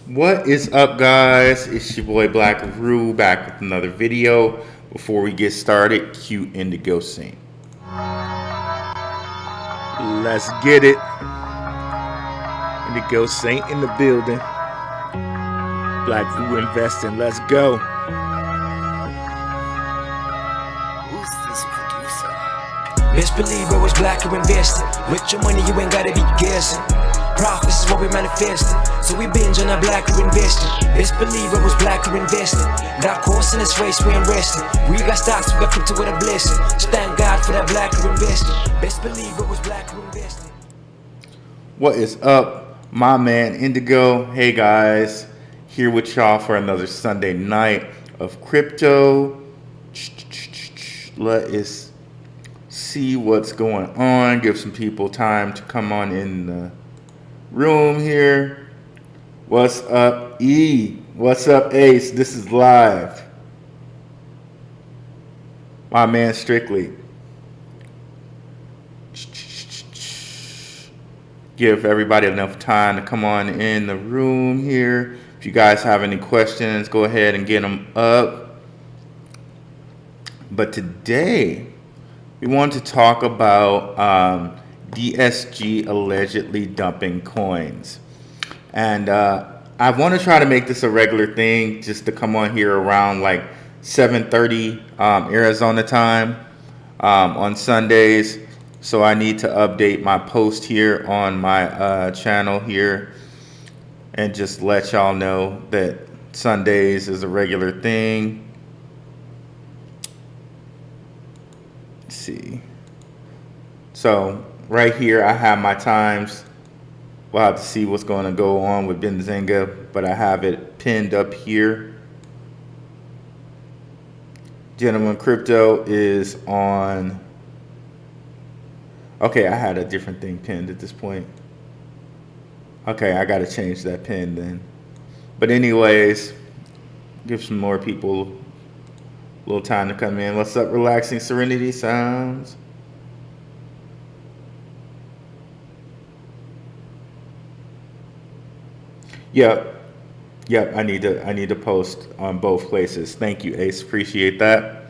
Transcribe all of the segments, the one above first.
What is up, guys? It's your boy Blackrue back with another video. Before we get started, cue Indigo Sync. Let's get it. Indigo Saint in the building. Blackrue Investing. Let's go. Who's this producer? Best believe I was Blackrue Investing. With your money, you ain't gotta be guessing. Profits is what we manifesting. So we binge on that Blackrue Investing. Best believe I was Blackrue Investing. Got course in this race, we ain't resting. We got stocks, we got crypto with a blessing. So thank God for that Blackrue Investing. Best believe I was Blackrue Investing. What is up, my man Indigo? Hey guys, here with y'all for another Sunday night of crypto. Let us see what's going on. Give some people time to come on in the room here. What's up, E? What's up, Ace? This is live. My man Strictly. Give everybody enough time to come on in the room here. If you guys have any questions, go ahead and get them up. But today, we want to talk about DSG allegedly dumping coins. And I want to try to make this a regular thing, just to come on here around like 7:30 Arizona time on Sundays. So I need to update my post here on my channel here and just let y'all know that Sundays is a regular thing. Let's see. So right here I have my times. We'll have to see what's going to go on with Benzinga, but I have it pinned up here. Gentleman Crypto is on. Okay, I had a different thing pinned at this point. Okay, I got to change that pin then. But anyways, give some more people a little time to come in. What's up, Relaxing Serenity Sounds? Yep, I need to post on both places. Thank you, Ace. Appreciate that.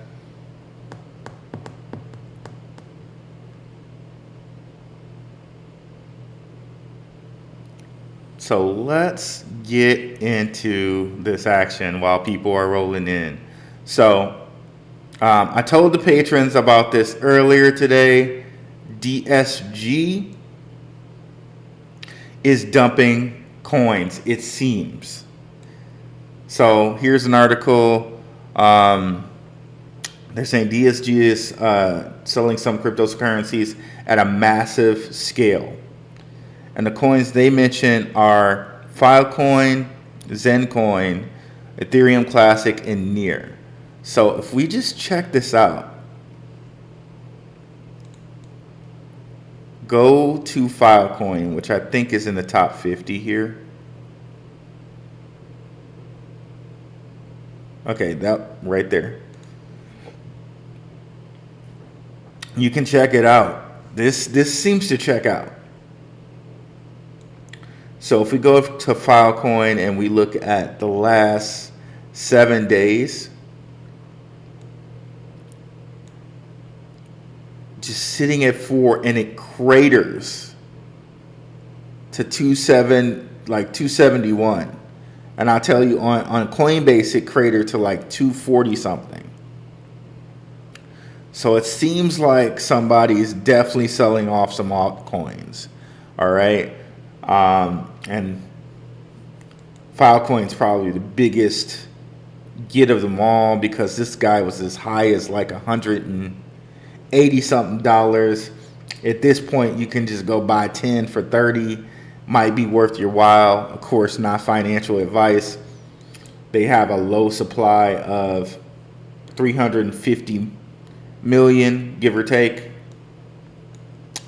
So let's get into this action while people are rolling in. So I told the patrons about this earlier today. DSG is dumping coins, it seems. So here's an article. They're saying DSG is selling some cryptocurrencies at a massive scale. And the coins they mention are Filecoin, Zencoin, Ethereum Classic, and Near. So if we just check this out, go to Filecoin, which I think is in the top 50 here. Okay, that right there. You can check it out. This seems to check out. So if we go to Filecoin and we look at the last 7 days, just sitting at 4, and it craters to 271. And I'll tell you, on Coinbase it cratered to like 240 something. So it seems like somebody's definitely selling off some altcoins. All right. And Filecoin's probably the biggest get of them all, because this guy was as high as like $180 something. At this point, you can just go buy 10 for 30. Might be worth your while. Of course, not financial advice. They have a low supply of 350 million, give or take,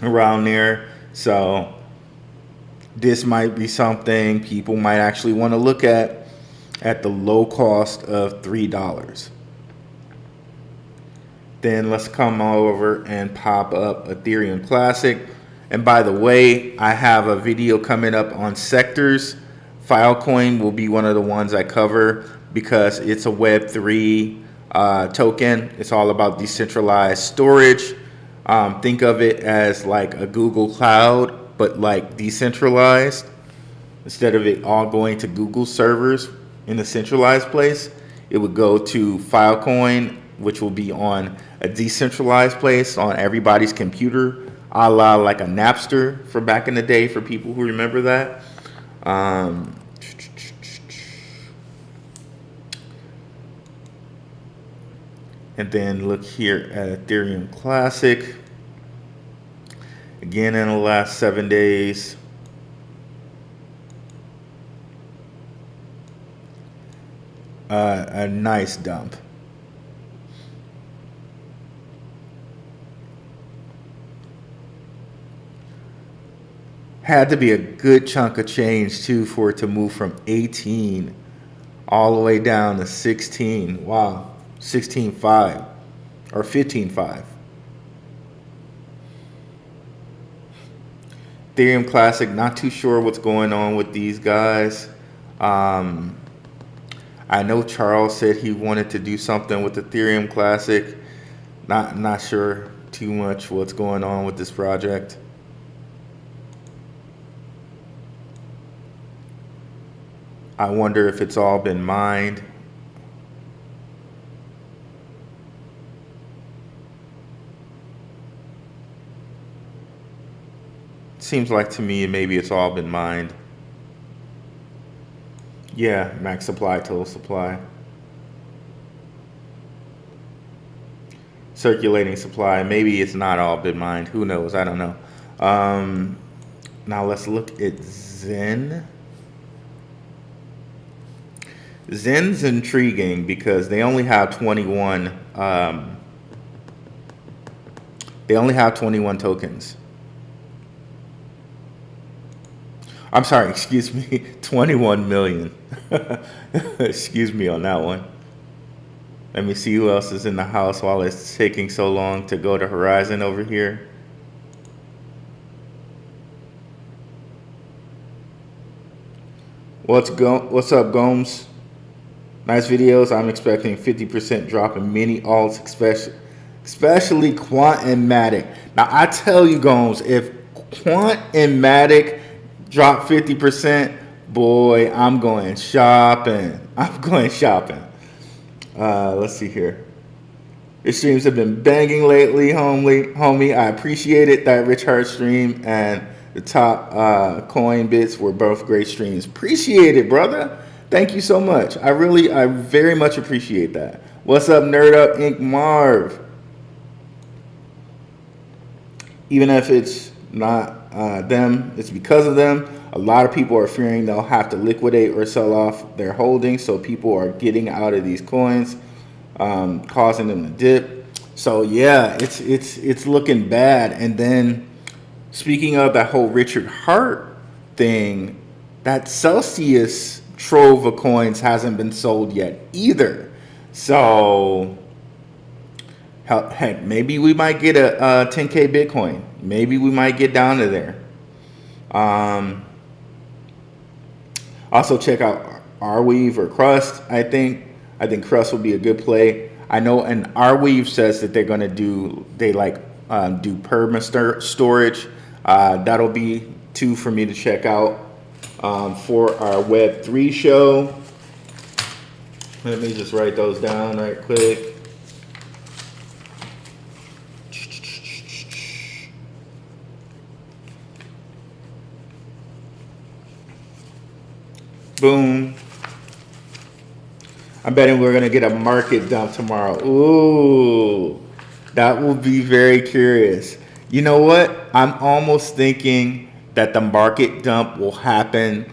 around there. So this might be something people might actually want to look at the low cost of $3. Then let's come over and pop up Ethereum Classic. And by the way, I have a video coming up on sectors, Filecoin will be one of the ones I cover because it's a Web3 token. It's all about decentralized storage. Think of it as like a Google Cloud, but like decentralized. Instead of it all going to Google servers in a centralized place, it would go to Filecoin, which will be on a decentralized place on everybody's computer, a la like a Napster for back in the day, for people who remember that. And then look here at Ethereum Classic. Again, in the last 7 days, a nice dump. Had to be a good chunk of change too for it to move from 18 all the way down to 16. Wow, 16.5 or 15.5. Ethereum Classic, not too sure what's going on with these guys. I know Charles said he wanted to do something with Ethereum Classic. Not sure too much what's going on with this project. I wonder if it's all been mined. Seems like to me maybe it's all been mined. Yeah, max supply, total supply. Circulating supply, maybe it's not all been mined. Who knows? I don't know. Now let's look at Zen. Zen's intriguing because they only have 21. They only have 21 tokens. I'm sorry, excuse me, 21 million. Excuse me on that one. Let me see who else is in the house while it's taking so long to go to Horizon over here. What's up, Gomes? Nice videos. I'm expecting 50% drop in many alts, especially Quant and Matic. Now I tell you, Gomes, if Quant and Matic drop 50%, boy, I'm going shopping. I'm going shopping. Let's see here. Your streams have been banging lately, homie. I appreciate it. That Rich Hart stream and the top coin bits were both great streams. Appreciate it, brother. Thank you so much. I very much appreciate that. What's up, Nerd Up Inc. Marv? Even if it's not them, it's because of them. A lot of people are fearing they'll have to liquidate or sell off their holdings, so people are getting out of these coins, causing them to dip. So yeah, it's looking bad. And then speaking of that whole Richard Hart thing, that Celsius trove of coins hasn't been sold yet either. So heck, maybe we might get a 10K Bitcoin. Maybe we might get down to there. Also check out Arweave or Crust. I think Crust would be a good play. I know, and Arweave says that they're gonna do perma storage. That'll be two for me to check out for our Web3 show. Let me just write those down right quick. Boom. I'm betting we're going to get a market dump tomorrow. Ooh, that will be very curious. You know what? I'm almost thinking that the market dump will happen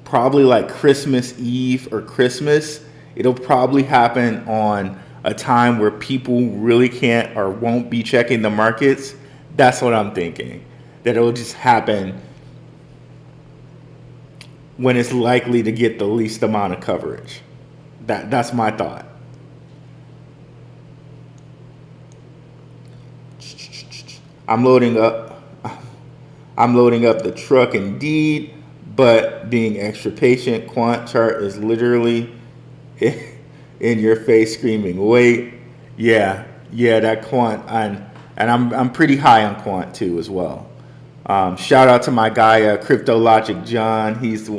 probably like Christmas Eve or Christmas. It'll probably happen on a time where people really can't or won't be checking the markets. That's what I'm thinking. That it'll just happen when it's likely to get the least amount of coverage. That's my thought. I'm loading up the truck indeed. but being extra patient. Quant chart is literally in your face screaming, wait, yeah, that quant. And I'm pretty high on quant too as well. Shout out to my guy, Crypto Logic John. He's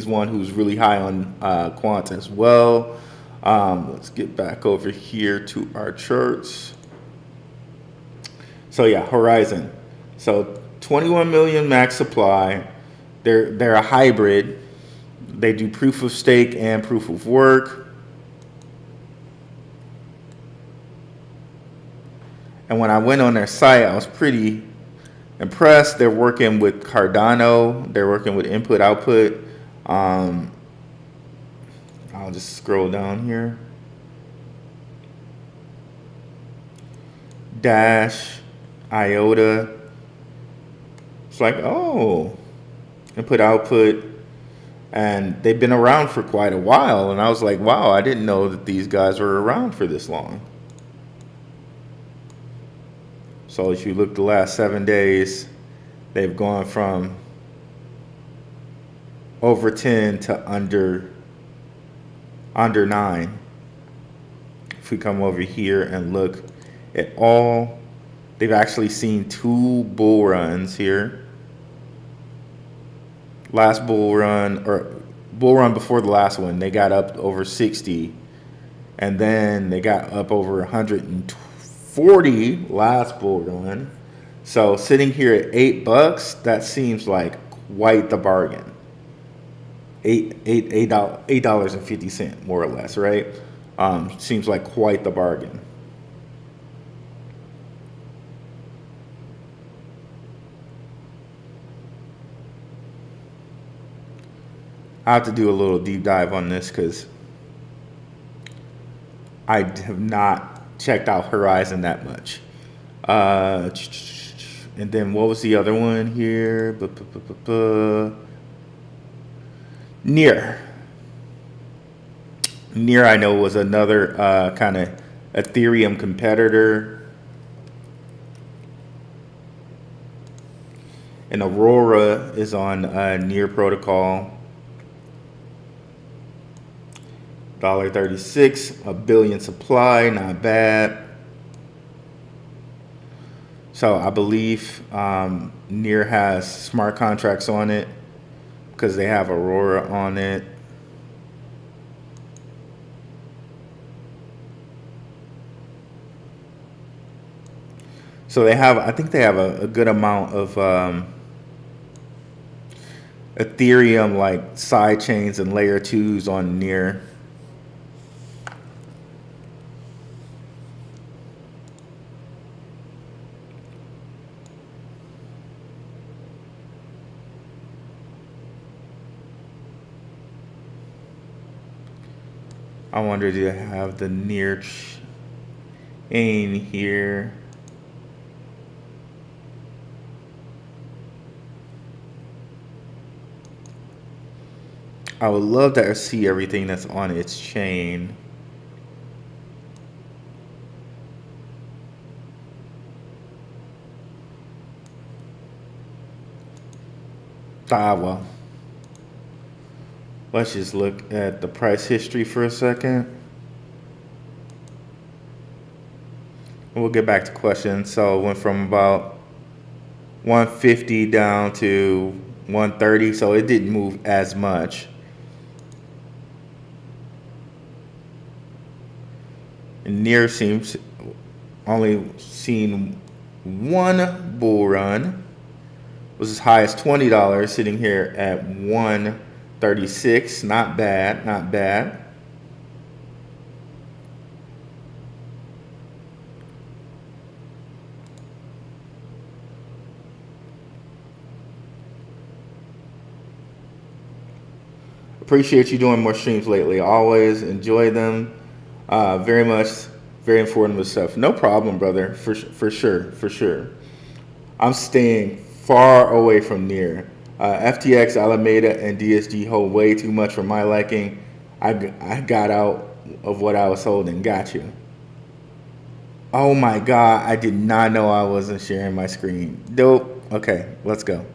one who's really high on quant as well. Let's get back over here to our charts. So yeah, Horizon. So 21 million max supply. They're a hybrid. They do proof of stake and proof of work. And when I went on their site, I was pretty impressed. They're working with Cardano. They're working with input output. I'll just scroll down here. Dash, IOTA. It's like, oh, input output. And they've been around for quite a while. And I was like, wow, I didn't know that these guys were around for this long. So if you look the last 7 days, they've gone from over 10 to under 9. If we come over here and look at all, they've actually seen 2 bull runs here. Last bull run, or bull run before the last one, they got up over 60, and then they got up over 140 last bull run. So sitting here at $8, that seems like quite the bargain. $8.50 more or less, right? Seems like quite the bargain. I have to do a little deep dive on this because I have not checked out Horizon that much. And then what was the other one here? Near I know was another kind of Ethereum competitor. And Aurora is on Near protocol. $1.36, a billion supply, not bad. So I believe Near has smart contracts on it because they have Aurora on it. So they have, I think they have a good amount of Ethereum like side chains and layer 2s on Near. I wonder, do they have the Near chain here? I would love to see everything that's on its chain. Well. Let's just look at the price history for a second. We'll get back to questions. So it went from about 150 down to 130, so it didn't move as much. And Near seems only seen one bull run. Was as high as $20, sitting here at 136. Not bad, not bad. Appreciate you doing more streams lately. Always enjoy them. Very much, very informative stuff. No problem, brother. For sure. I'm staying far away from Near. FTX, Alameda, and DSG hold way too much for my liking. I got out of what I was holding. Got you. Oh my God, I did not know I wasn't sharing my screen. Dope. Okay, let's go.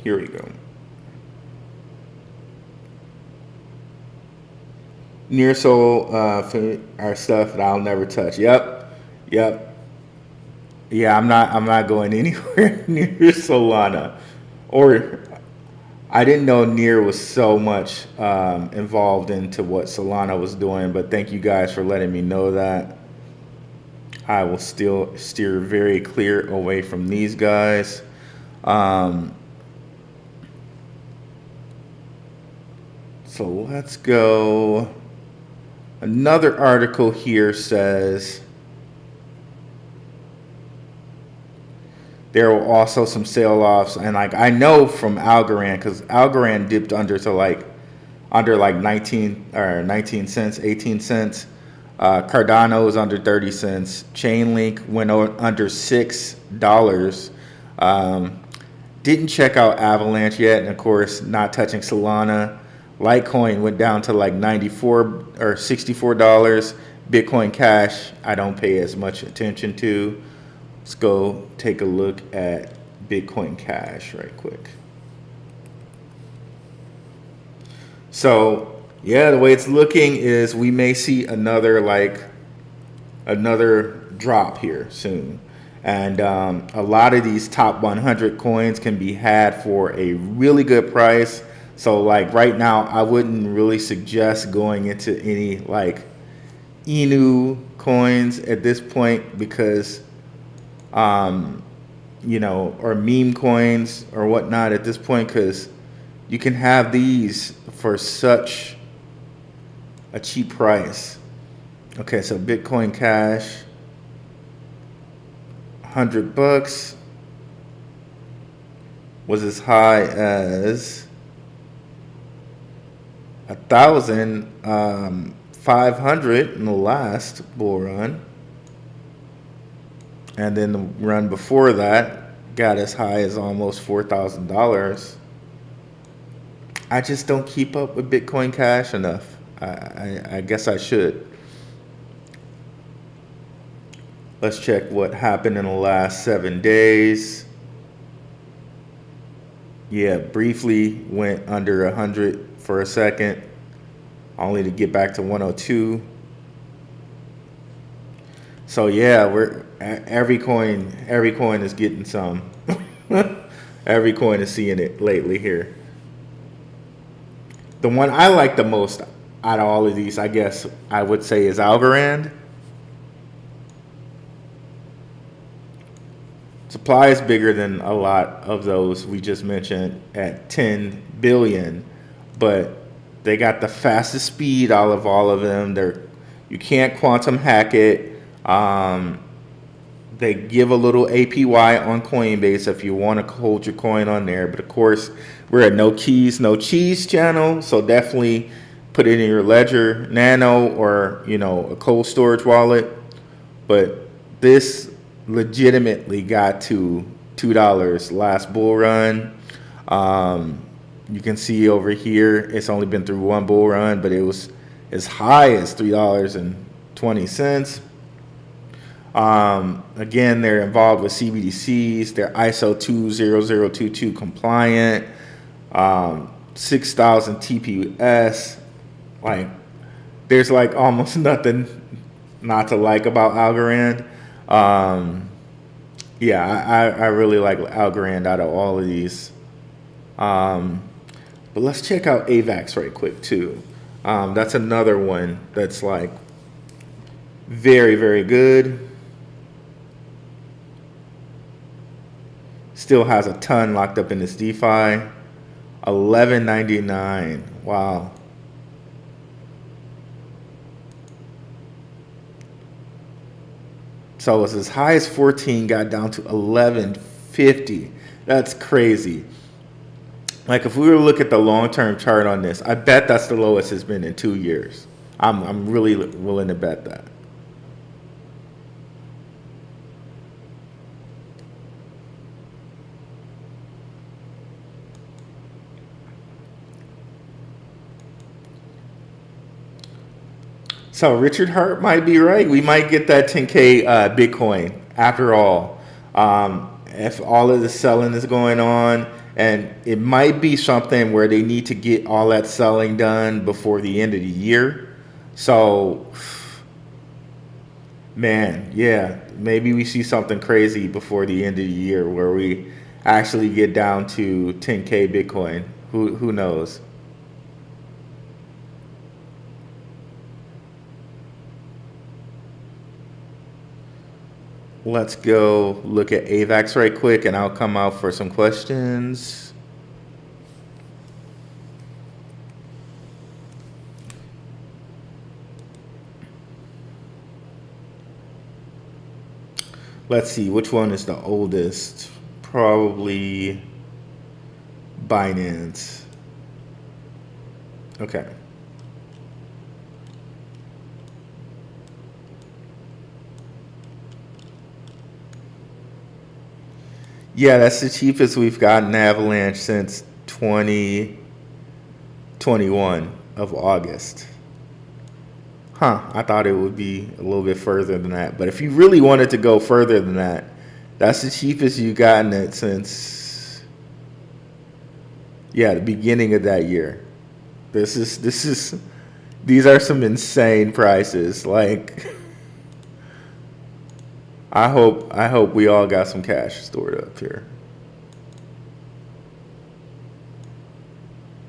Here we go. Near soul for our stuff that I'll never touch. Yep. Yeah, I'm not going anywhere near Solana. Or I didn't know Near was so much involved into what Solana was doing, but thank you guys for letting me know that. I will still steer very clear away from these guys. So let's go. Another article here says there were also some sell-offs, and like I know from Algorand, because Algorand dipped under 19 cents, 18 cents. Cardano is under 30 cents. Chainlink went under $6. Didn't check out Avalanche yet, and of course, not touching Solana. Litecoin went down to like $94 or $64. Bitcoin Cash, I don't pay as much attention to. Let's go take a look at Bitcoin Cash right quick. So yeah, the way it's looking is we may see another drop here soon. And a lot of these top 100 coins can be had for a really good price. So like right now, I wouldn't really suggest going into any like Inu coins at this point because, or meme coins or whatnot at this point, because you can have these for such a cheap price. Okay, so Bitcoin Cash, $100 was as high as 1,500 in the last bull run, and then the run before that got as high as almost $4,000. I just don't keep up with Bitcoin Cash enough. I guess I should. Let's check what happened in the last 7 days. Yeah, briefly went under 100 for a second, only to get back to 102. So yeah, every coin is getting some. Every coin is seeing it lately here. The one I like the most out of all of these, I guess I would say, is Algorand. Supply is bigger than a lot of those we just mentioned at 10 billion, but they got the fastest speed out of all of them. You can't quantum hack it. They give a little APY on Coinbase if you want to hold your coin on there. But of course, we're at No Keys, No Cheese channel, so definitely put it in your Ledger Nano or a cold storage wallet. But this legitimately got to $2 last bull run. You can see over here it's only been through one bull run, but it was as high as $3.20. Again, they're involved with CBDCs. They're ISO 20022 compliant, 6,000 TPS. Like, there's like almost nothing not to like about Algorand. Yeah, I really like Algorand out of all of these. But let's check out AVAX right quick too. That's another one that's like very, very good. Still has a ton locked up in this DeFi. $11.99. Wow. So it's as high as 14, got down to 11.50. That's crazy. Like if we were to look at the long-term chart on this, I bet that's the lowest it's been in 2 years. I'm really willing to bet that. So Richard Hart might be right. We might get that 10K Bitcoin after all. If all of the selling is going on And it might be something where they need to get all that selling done before the end of the year. So, man, yeah, maybe we see something crazy before the end of the year where we actually get down to 10K Bitcoin. Who knows? Let's go look at AVAX right quick, and I'll come out for some questions. Let's see, which one is the oldest? Probably Binance. Okay. Yeah, that's the cheapest we've gotten Avalanche since 2021 of August. I thought it would be a little bit further than that. But if you really wanted to go further than that, that's the cheapest you've gotten it since, the beginning of that year. These are some insane prices. Like, I hope we all got some cash stored up here.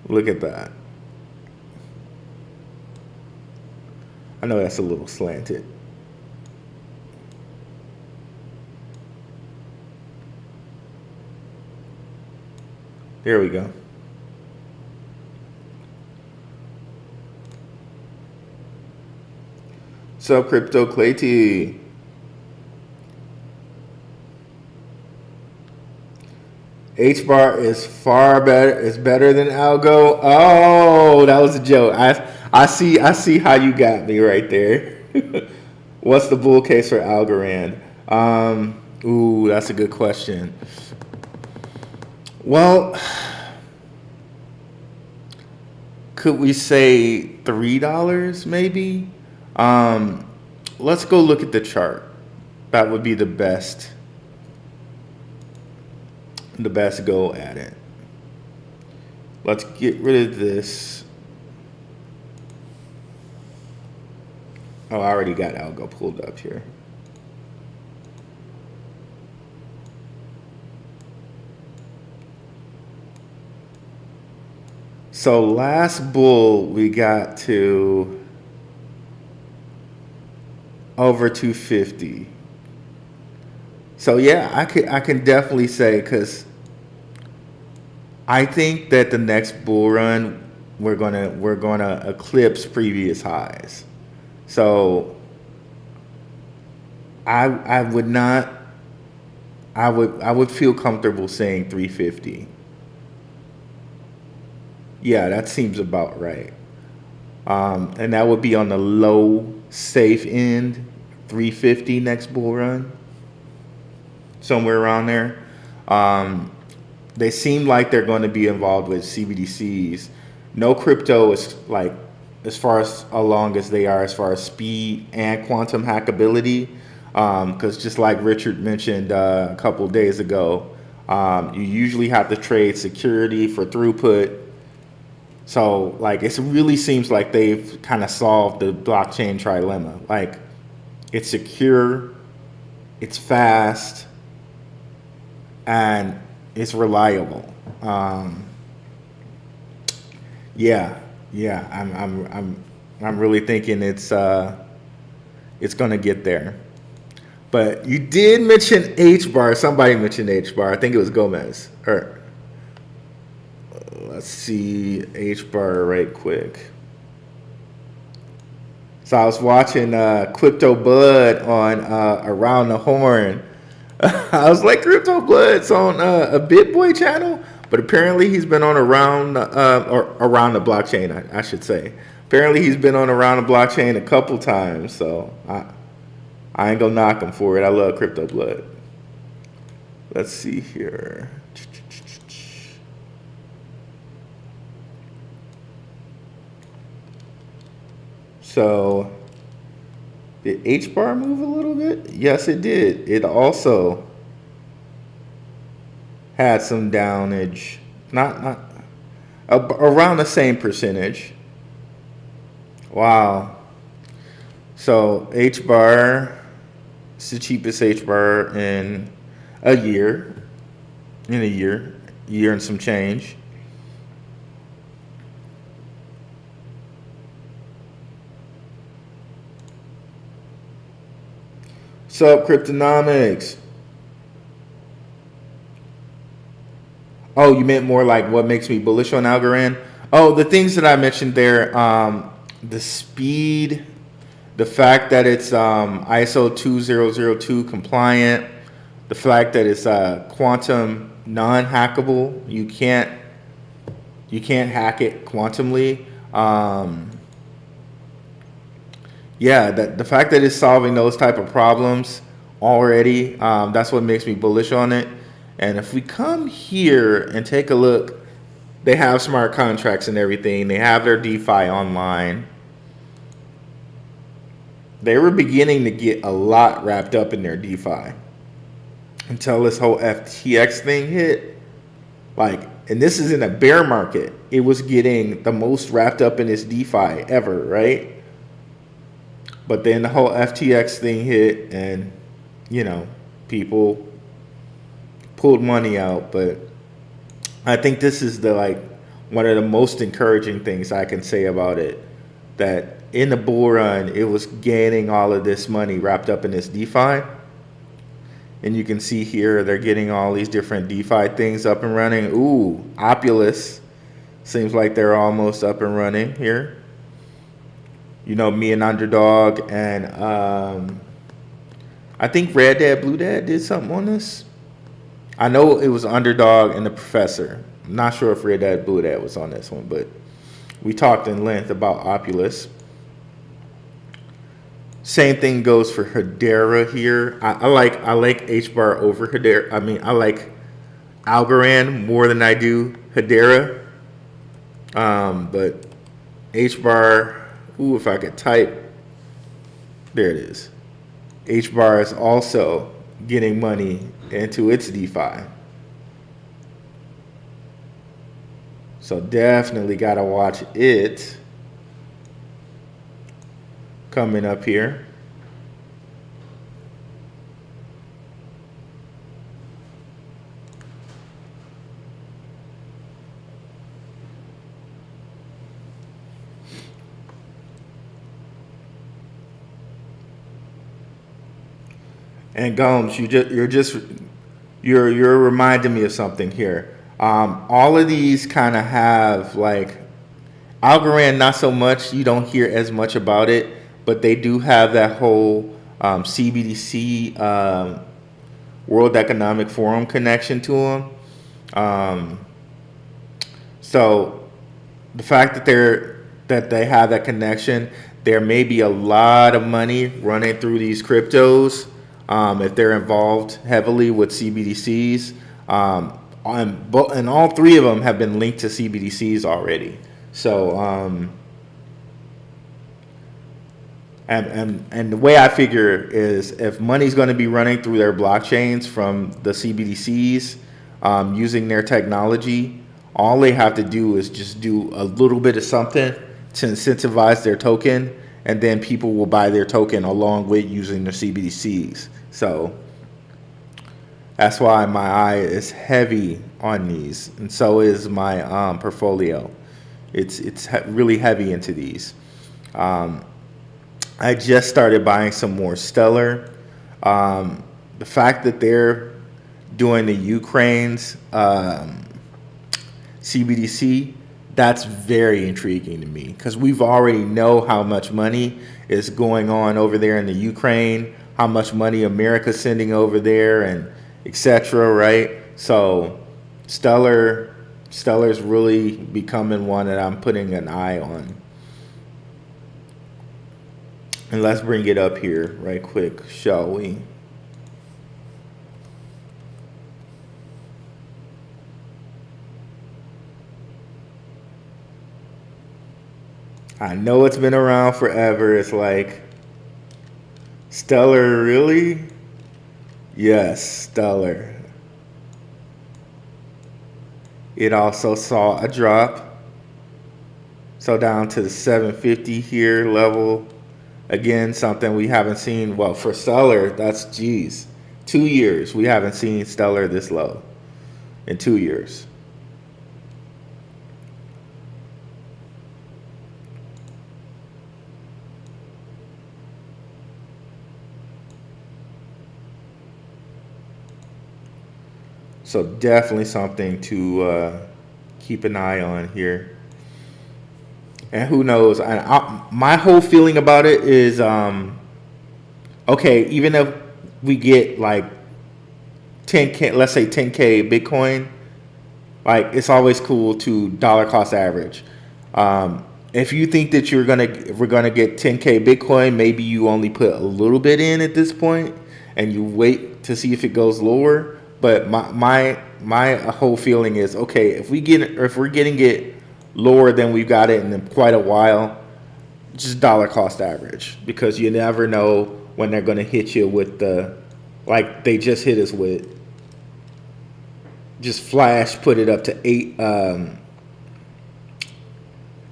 Look at that. I know that's a little slanted. There we go. Sup, Crypto Clay T? H bar is far better. It's better than algo. Oh, that was a joke. I see how you got me right there. What's the bull case for Algorand? Ooh, that's a good question. Well, could we say $3 maybe? Let's go look at the chart. That would be the best go at it. Let's get rid of this. Oh, I already got algo pulled up here. So last bull we got to over 250. So yeah, I can definitely say, because I think that the next bull run we're gonna eclipse previous highs. So I would feel comfortable saying 350. Yeah, that seems about right. And that would be on the low safe end, 350 next bull run. Somewhere around there. They seem like they're going to be involved with CBDCs. No crypto is like as far as along as they are as far as speed and quantum hackability. Because just like Richard mentioned a couple of days ago, you usually have to trade security for throughput. So like it really seems like they've kind of solved the blockchain trilemma. Like it's secure, it's fast, and it's reliable. I'm really thinking it's gonna get there. But you did mention H bar. Somebody mentioned H bar. I think it was Gomez. Or let's see H bar right quick. So I was watching Crypto Blood on Around the Horn. I was like, Crypto Blood's on a BitBoy channel, but apparently he's been on Around or Around the Blockchain, I should say. Apparently he's been on Around the Blockchain a couple times, so I ain't gonna knock him for it. I love Crypto Blood. Let's see here. So, did H bar move a little bit? Yes, it did. It also had some downage, not around the same percentage. Wow. So H bar, it's the cheapest H bar in a year. Year and some change. What's up, Cryptonomics? Oh, you meant more like what makes me bullish on Algorand? Oh, the things that I mentioned there, the speed, the fact that it's ISO 2002 compliant, the fact that it's quantum non-hackable. You can't hack it quantumly. Yeah, the fact that it's solving those type of problems already, that's what makes me bullish on it. And if we come here and take a look, they have smart contracts and everything. They have their DeFi online. They were beginning to get a lot wrapped up in their DeFi until this whole FTX thing hit. Like, and this is in a bear market. It was getting the most wrapped up in its DeFi ever, right? But then the whole FTX thing hit, and people pulled money out. But I think this is one of the most encouraging things I can say about it, that in the bull run it was gaining all of this money wrapped up in this DeFi. And you can see here they're getting all these different DeFi things up and running. Ooh, Opulus seems like they're almost up and running here. Me and Underdog, and I think Red Dad Blue Dad did something on this. I know it was Underdog and the Professor. I'm not sure if Red Dad Blue Dad was on this one, but we talked in length about Opulus. Same thing goes for Hedera here. I like HBAR over Hedera. I mean, I like Algorand more than I do Hedera. But HBAR, ooh, if I could type, there it is. HBAR is also getting money into its DeFi. So definitely got to watch it coming up here. And Gomes, you're reminding me of something here. All of these kind of have Algorand, not so much. You don't hear as much about it, but they do have that whole CBDC World Economic Forum connection to them. So the fact that they have that connection, there may be a lot of money running through these cryptos if they're involved heavily with CBDCs. And all three of them have been linked to CBDCs already. So, and the way I figure is, if money's going to be running through their blockchains from the CBDCs using their technology, all they have to do is just do a little bit of something to incentivize their token, and then people will buy their token along with using their CBDCs. So that's why my eye is heavy on these, and so is my portfolio. It's really heavy into these. I just started buying some more Stellar. The fact that they're doing the Ukraine's CBDC, that's very intriguing to me, because we've already know how much money is going on over there in the Ukraine, how much money America's sending over there, and etc. Right? So Stellar's really becoming one that I'm putting an eye on. And let's bring it up here right quick, shall we? I know it's been around forever. It's like, Stellar, really? Yes, Stellar. It also saw a drop. So down to the 750 here level. Again, something we haven't seen. Well, for Stellar, that's 2 years. We haven't seen Stellar this low in 2 years. So definitely something to keep an eye on here. And who knows? My whole feeling about it is, okay, even if we get like 10K, let's say 10K Bitcoin, like it's always cool to dollar cost average. If you think that we're gonna get 10K Bitcoin, maybe you only put a little bit in at this point, and you wait to see if it goes lower. But my whole feeling is, okay, if we're getting it lower than we've got it in quite a while, just dollar cost average, because you never know when they're going to hit you with the, like they just hit us with, just flash put it up to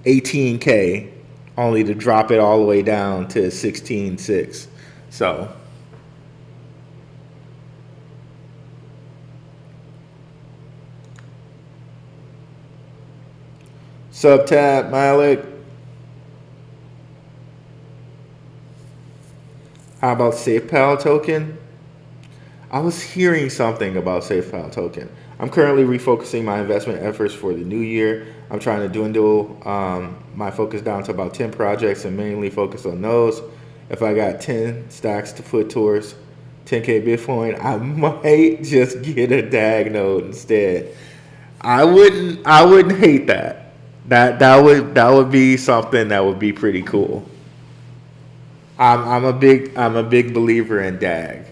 18K, only to drop it all the way down to 16.6. So Subtab Malik. How about SafePal token? I was hearing something about SafePal token. I'm currently refocusing my investment efforts for the new year. I'm trying to dwindle my focus down to about 10 projects and mainly focus on those. If I got 10 stacks to put towards 10K Bitcoin, I might just get a DAG node instead. I wouldn't hate that. That would be something that would be pretty cool. I'm a big believer in DAG.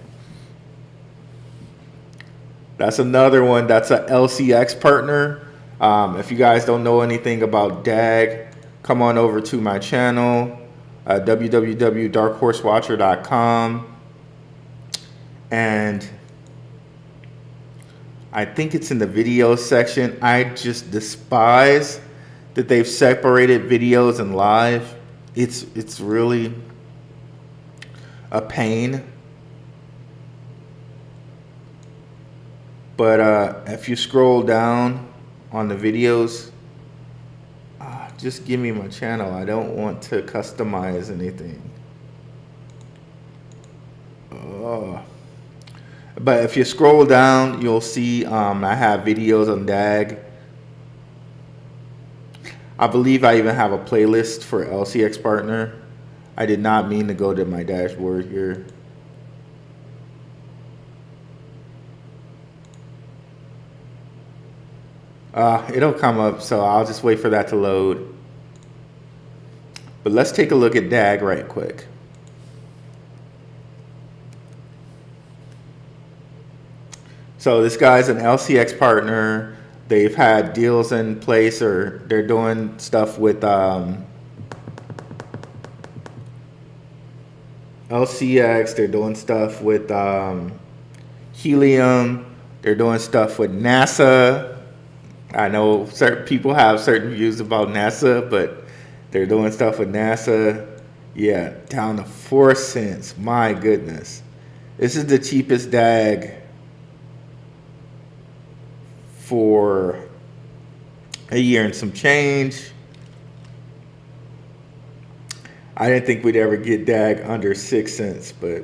That's another one. That's a LCX partner. If you guys don't know anything about DAG, come on over to my channel, www.darkhorsewatcher.com, and I think it's in the video section. I just despise that they've separated videos and live. It's really a pain. But if you scroll down on the videos, just give me my channel. I don't want to customize anything. But if you scroll down, you'll see I have videos on DAG. I believe I even have a playlist for LCX partner. I did not mean to go to my dashboard here. It'll come up, so I'll just wait for that to load. But let's take a look at DAG right quick. So this guy's an LCX partner. They've had deals in place, or they're doing stuff with LCX. They're doing stuff with Helium. They're doing stuff with NASA. I know certain people have certain views about NASA, but they're doing stuff with NASA. Yeah, down to 4 cents. My goodness. This is the cheapest DAG for a year and some change. I didn't think we'd ever get DAG under 6 cents, but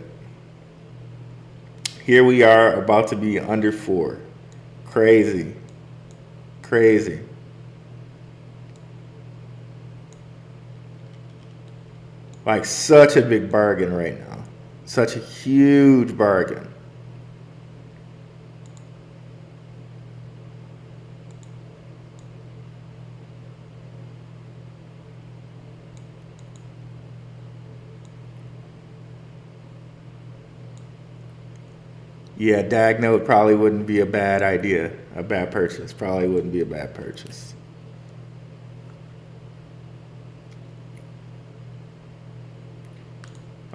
here we are, about to be under 4. Crazy. Crazy. Like, such a big bargain right now. Such a huge bargain. Yeah, DAG node probably wouldn't be a bad idea, a bad purchase. Probably wouldn't be a bad purchase.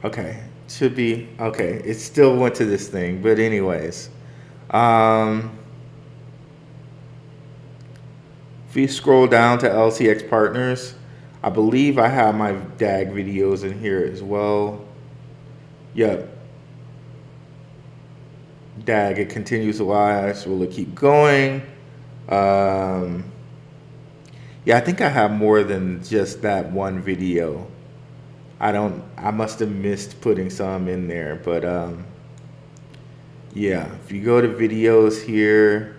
Okay, should be, okay, it still went to this thing, but anyways. you scroll down to LCX Partners, I believe I have my DAG videos in here as well. Yep. DAG, it continues to rise. Will it keep going? Yeah, I think I have more than just that one video. I must have missed putting some in there, but yeah, if you go to videos here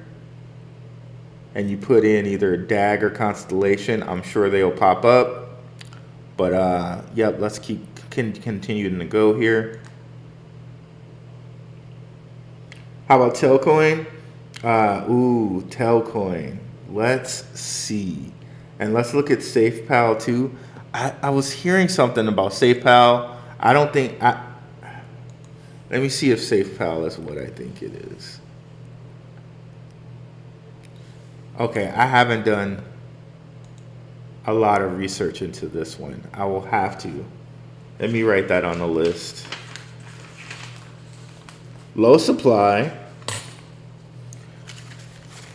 and you put in either DAG or Constellation, I'm sure they'll pop up. But yep, let's keep continuing to go here. How about Telcoin? Ooh, Telcoin. Let's see. And let's look at SafePal too. I was hearing something about SafePal. I don't think let me see if SafePal is what I think it is. Okay, I haven't done a lot of research into this one. I will have to. Let me write that on the list. Low supply,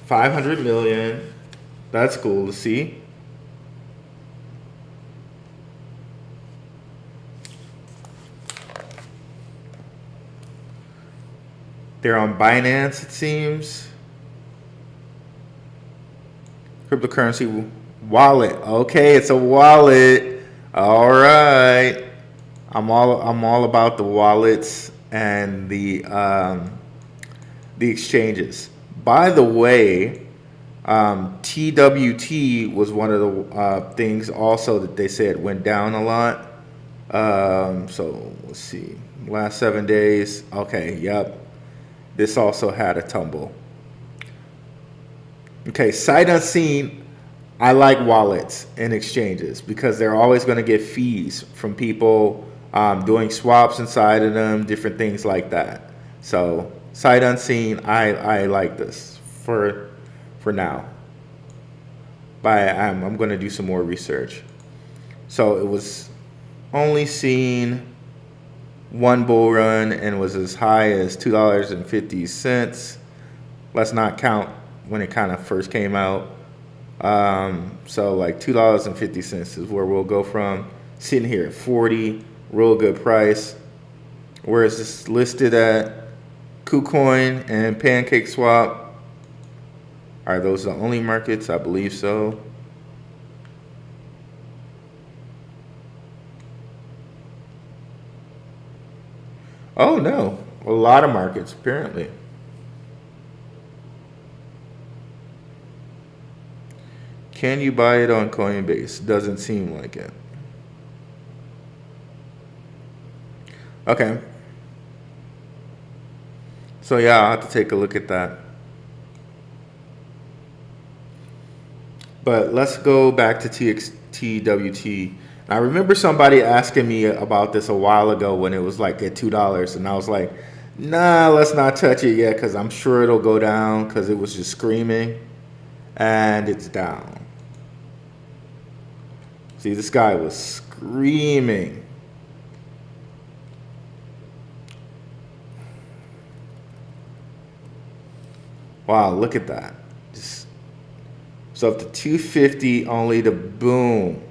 500 million. That's cool to see. They're on Binance, it seems. Cryptocurrency wallet. Okay, it's a wallet. All right. I'm all about the wallets and the exchanges. By the way, TWT was one of the things also that they said went down a lot. So let's see. Last 7 days. Okay, yep. This also had a tumble. Okay, sight unseen. I like wallets and exchanges because they're always going to get fees from people doing swaps inside of them, different things like that. So sight unseen, I like this for now. But I'm going to do some more research. So it was only seen one bull run and was as high as $2.50. Let's not count when it kind of first came out. So like $2.50 is where we'll go from. Sitting here at 40, real good price. Where is this listed at? KuCoin and PancakeSwap. Are those the only markets? I believe so. Oh no, a lot of markets apparently. Can you buy it on Coinbase? Doesn't seem like it. Okay. So yeah, I'll have to take a look at that. But let's go back to TWT. I remember somebody asking me about this a while ago when it was like at $2, and I was like, nah, let's not touch it yet because I'm sure it'll go down because it was just screaming, and it's down. See, this guy was screaming. Wow, look at that. So up to 250 only to boom.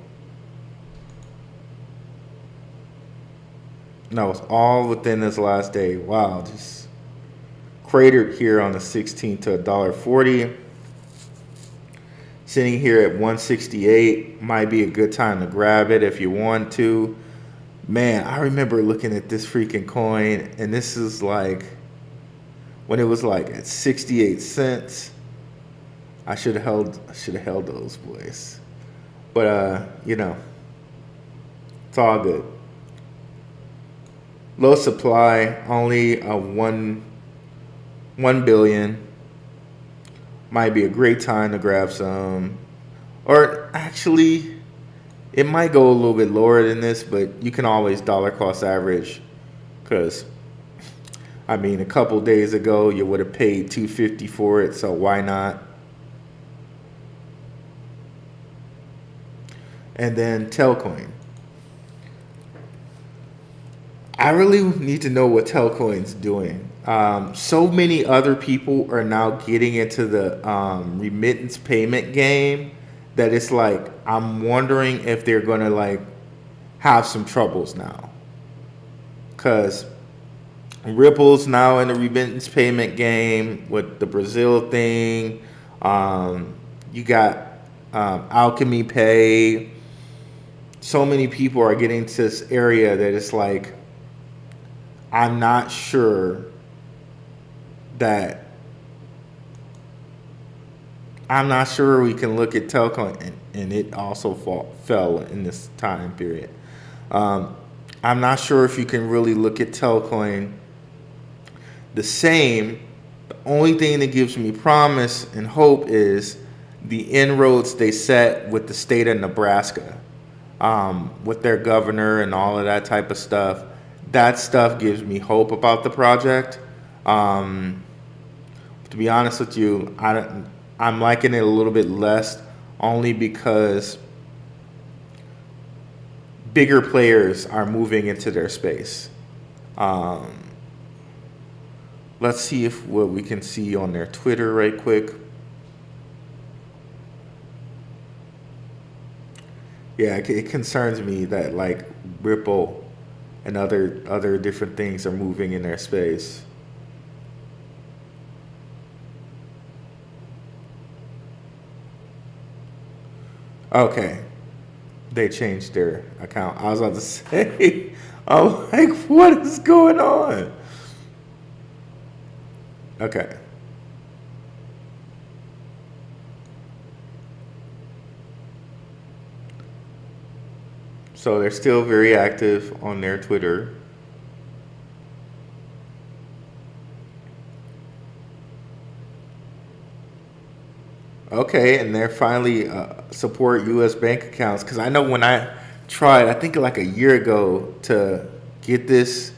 No, it's all within this last day. Wow, just cratered here on the 16th to $1.40. Sitting here at 168 might be a good time to grab it if you want to. Man, I remember looking at this freaking coin, and this is like when it was like at 68 cents. I should have held those boys. But you know, it's all good. Low supply, only a 1 billion. Might be a great time to grab some. Or actually, it might go a little bit lower than this, but you can always dollar cost average. Because, I mean, a couple days ago, you would have paid $2.50 for it, so why not? And then Telcoin. I really need to know what Telcoin's doing. So many other people are now getting into the remittance payment game. that it's like I'm wondering if they're gonna like have some troubles now, because Ripple's now in the remittance payment game with the Brazil thing. You got Alchemy Pay. So many people are getting to this area that it's like I'm not sure that we can look at Telcoin, and it also fell in this time period. I'm not sure if you can really look at Telcoin the same. The only thing that gives me promise and hope is the inroads they set with the state of Nebraska, with their governor and all of that type of stuff. That stuff gives me hope about the project. To be honest with you, I'm liking it a little bit less, only because bigger players are moving into their space. Let's see what we can see on their Twitter right quick. Yeah, it concerns me that like Ripple and other different things are moving in their space. Okay, they changed their account. I was about to say, I'm like, what is going on? Okay. So they're still very active on their Twitter. Okay, and they're finally support U.S. bank accounts, because I know when I tried, I think like a year ago, to get this,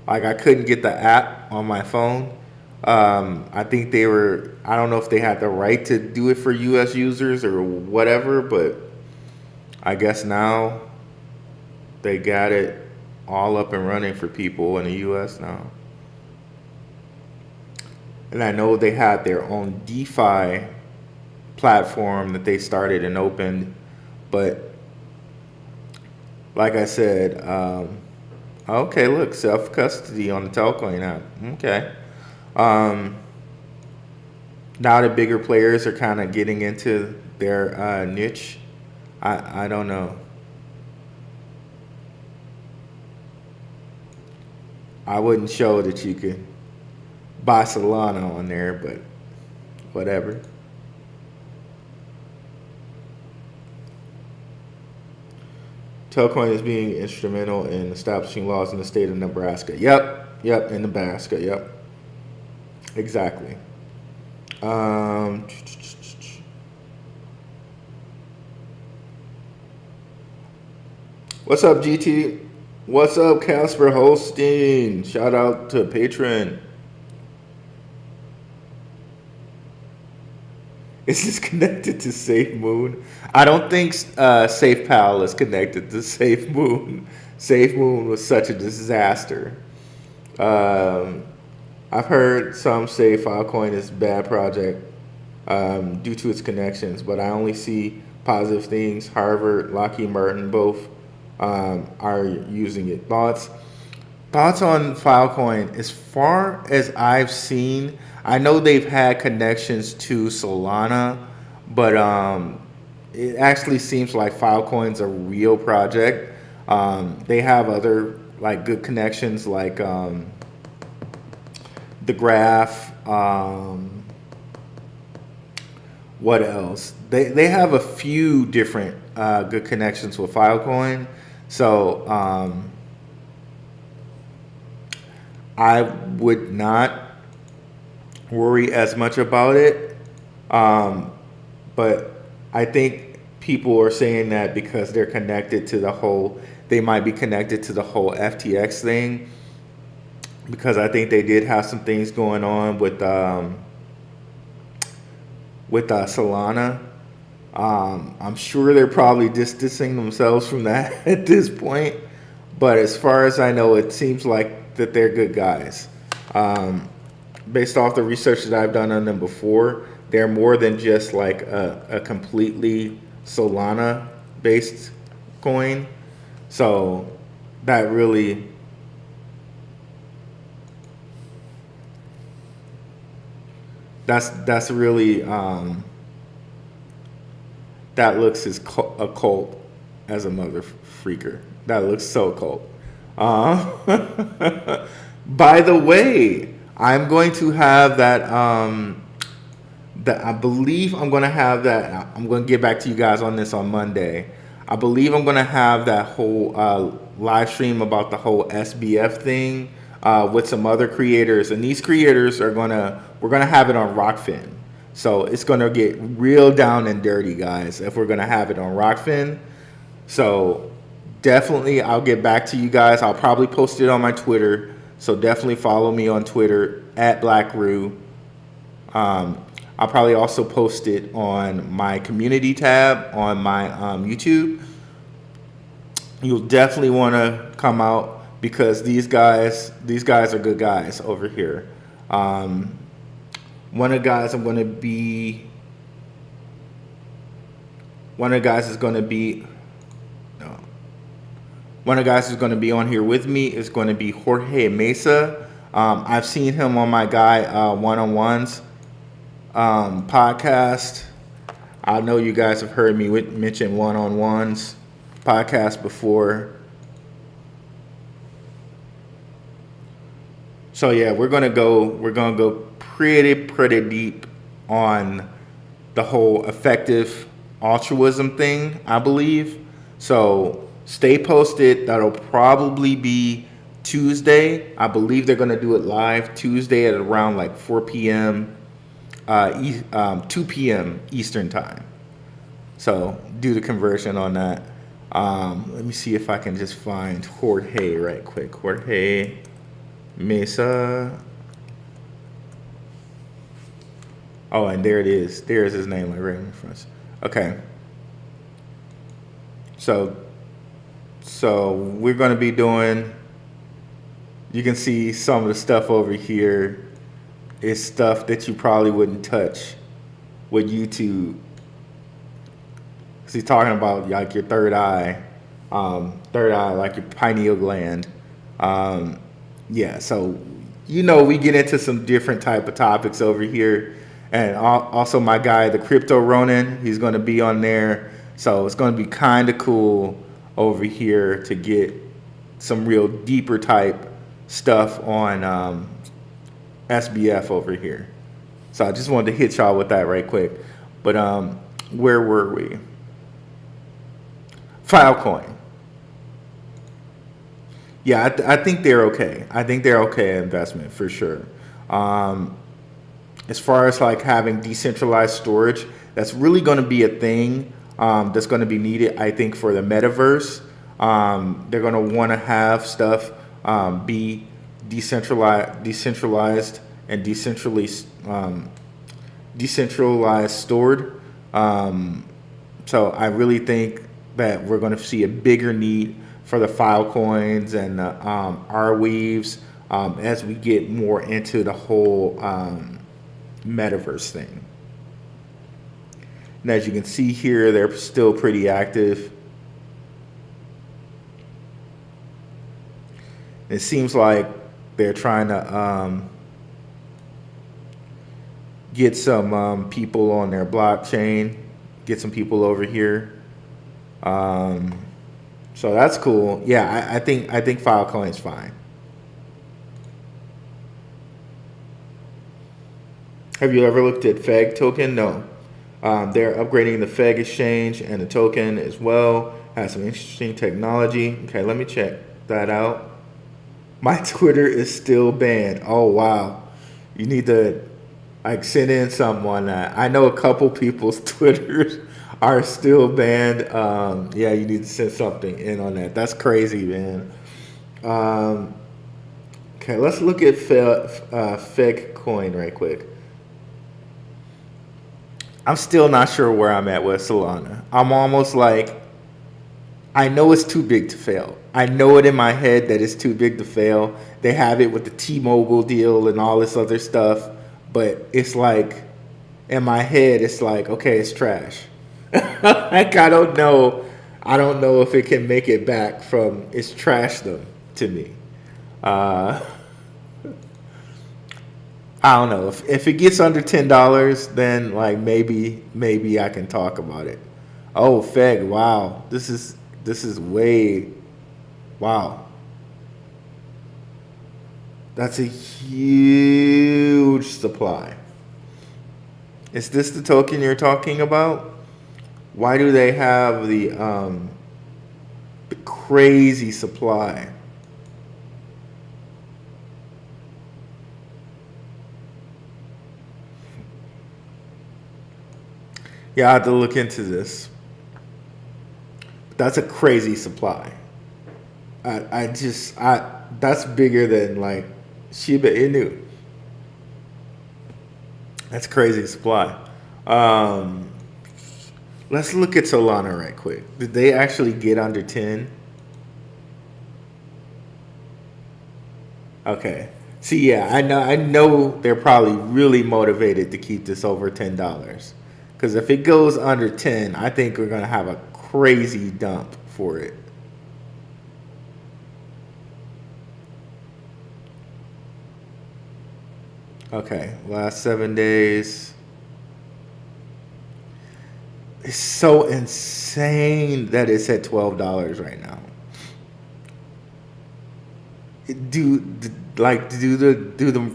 like I couldn't get the app on my phone. I think I don't know if they had the right to do it for U.S. users or whatever, but I guess now they got it all up and running for people in the U.S. now. And I know they had their own DeFi platform that they started and opened, but like I said, okay, look, self-custody on the Telcoin app. Okay. Now the bigger players are kind of getting into their niche. I don't know. I wouldn't show that you could buy Solana on there, but whatever. Telcoin is being instrumental in establishing laws in the state of Nebraska. Yep, in Nebraska, yep. Exactly. What's up, GT? What's up, Casper Holstein? Shout out to patron. Is this connected to Safe Moon? I don't think SafePal is connected to Safe Moon. Safe Moon was such a disaster. I've heard some say Filecoin is a bad project due to its connections, but I only see positive things. Harvard, Lockheed Martin, both are using it. Thoughts on Filecoin? As far as I've seen, I know they've had connections to Solana, but it actually seems like Filecoin's a real project. They have other like good connections, like the Graph. What else? They have a few different good connections with Filecoin. So I would not worry as much about it. But I think people are saying that because they're connected to they might be connected to the whole FTX thing. Because I think they did have some things going on with Solana. I'm sure they're probably distancing themselves from that at this point. But as far as I know, it seems like that they're good guys. Based off the research that I've done on them before, they're more than just like a completely Solana based coin. So that really that's really that looks as occult as a mother freaker. That looks so occult. By the way, I'm going to have that that I believe I'm going to have that. I'm going to get back to you guys on this on Monday. I believe I'm going to have that whole live stream about the whole SBF thing with some other creators, and these creators we're going to have it on Rockfin. So it's going to get real down and dirty, guys, if we're going to have it on Rockfin. So definitely I'll get back to you guys. I'll probably post it on my Twitter. So definitely follow me on Twitter at Blackrue. I'll probably also post it on my community tab on my YouTube. You'll definitely want to come out because these guys are good guys over here. One of the guys is going to be on here with me is going to be Jorge Mesa. I've seen him on my guy one-on-ones podcast. I know you guys have heard me mention one-on-ones podcast before. So yeah, we're gonna go pretty deep on the whole effective altruism thing, I believe. So stay posted. That'll probably be Tuesday. I believe they're gonna do it live Tuesday at around like 4 p.m. 2 p.m. Eastern time. So do the conversion on that. Let me see if I can just find Jorge right quick. Jorge Mesa. Oh, and there it is. There's his name right in front. Okay. So we're going to be doing, you can see some of the stuff over here is stuff that you probably wouldn't touch with YouTube. Because he's talking about like your third eye, like your pineal gland. Yeah, so we get into some different type of topics over here. And also my guy, the Crypto Ronin, he's going to be on there. So it's going to be kind of cool over here to get some real deeper type stuff on SBF over here. So I just wanted to hit y'all with that right quick. But where were we? Filecoin. Yeah, I think they're okay. I think they're okay investment for sure. As far as like having decentralized storage, that's really going to be a thing that's going to be needed, I think, for the metaverse. They're going to want to have stuff be decentralized and decentralized stored. So I really think that we're going to see a bigger need for the file coins and Arweaves as we get more into the whole metaverse thing. And as you can see here, they're still pretty active. It seems like they're trying to get some people on their blockchain, get some people over here. So that's cool. Yeah, I think Filecoin's fine. Have you ever looked at FEG token? No. They're upgrading the FEG exchange and the token as well. Has some interesting technology. Okay, let me check that out. My Twitter is still banned. Oh, wow. You need to send in someone. I know a couple people's Twitters are still banned. Yeah, you need to send something in on that. That's crazy, man. Okay, let's look at FEG coin right quick. I'm still not sure where I'm at with Solana. I'm almost like, I know it's too big to fail. I know it in my head that it's too big to fail. They have it with the T-Mobile deal and all this other stuff. But it's like, in my head, it's like, okay, it's trash. Like I don't know. I don't know if it can make it back from its trashdom to me. Uh, I don't know if it gets under $10, then like maybe I can talk about it. Oh, Feg, wow, this is way, wow, that's a huge supply. Is this the token you're talking about? Why do they have the crazy supply? Yeah, I have to look into this. That's a crazy supply. That's bigger than like Shiba Inu. That's crazy supply. Let's look at Solana right quick. Did they actually get under 10? Okay. See, yeah, I know they're probably really motivated to keep this over $10. Because if it goes under 10, I think we're gonna have a crazy dump for it. Okay, last 7 days. It's so insane that it's at $12 right now. Do the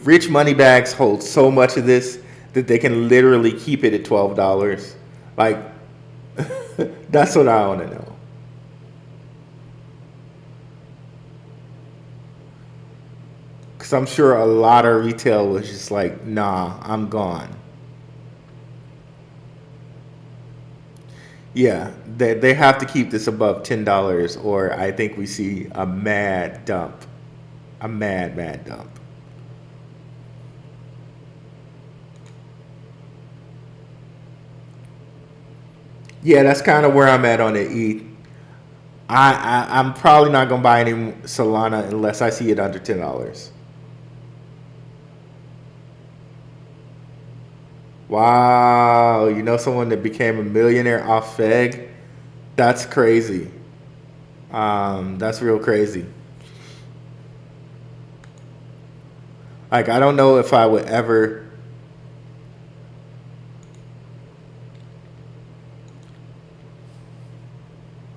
rich money bags hold so much of this that they can literally keep it at $12? Like, that's what I want to know. Because I'm sure a lot of retail was just like, nah, I'm gone. Yeah, they have to keep this above $10 or I think we see a mad dump. A mad dump. Yeah, that's kind of where I'm at on the ETH. I'm probably not gonna buy any Solana unless I see it under $10. Wow, you know someone that became a millionaire off Feg? That's crazy. That's real crazy. Like I don't know if I would ever.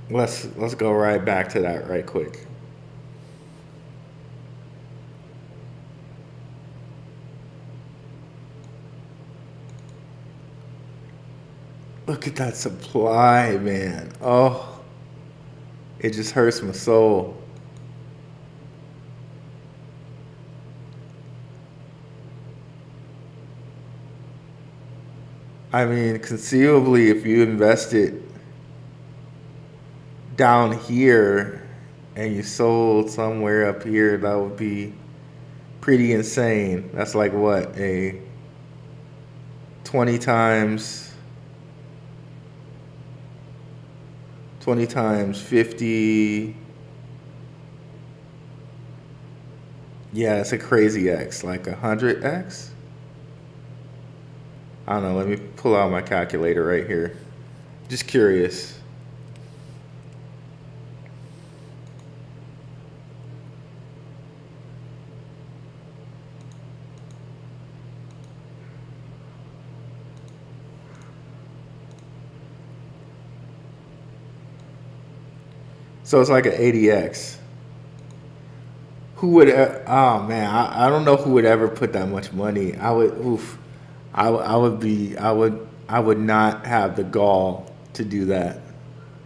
Let's go right back to that right quick. Look at that supply, man. Oh, it just hurts my soul. I mean, conceivably, if you invested down here and you sold somewhere up here, that would be pretty insane. That's like what, a 20 times 50. Yeah, it's a crazy X, like 100X. I don't know, let me pull out my calculator right here. Just curious. So it's like an 80X. Who would, oh man, I don't know who would ever put that much money. I would not have the gall to do that.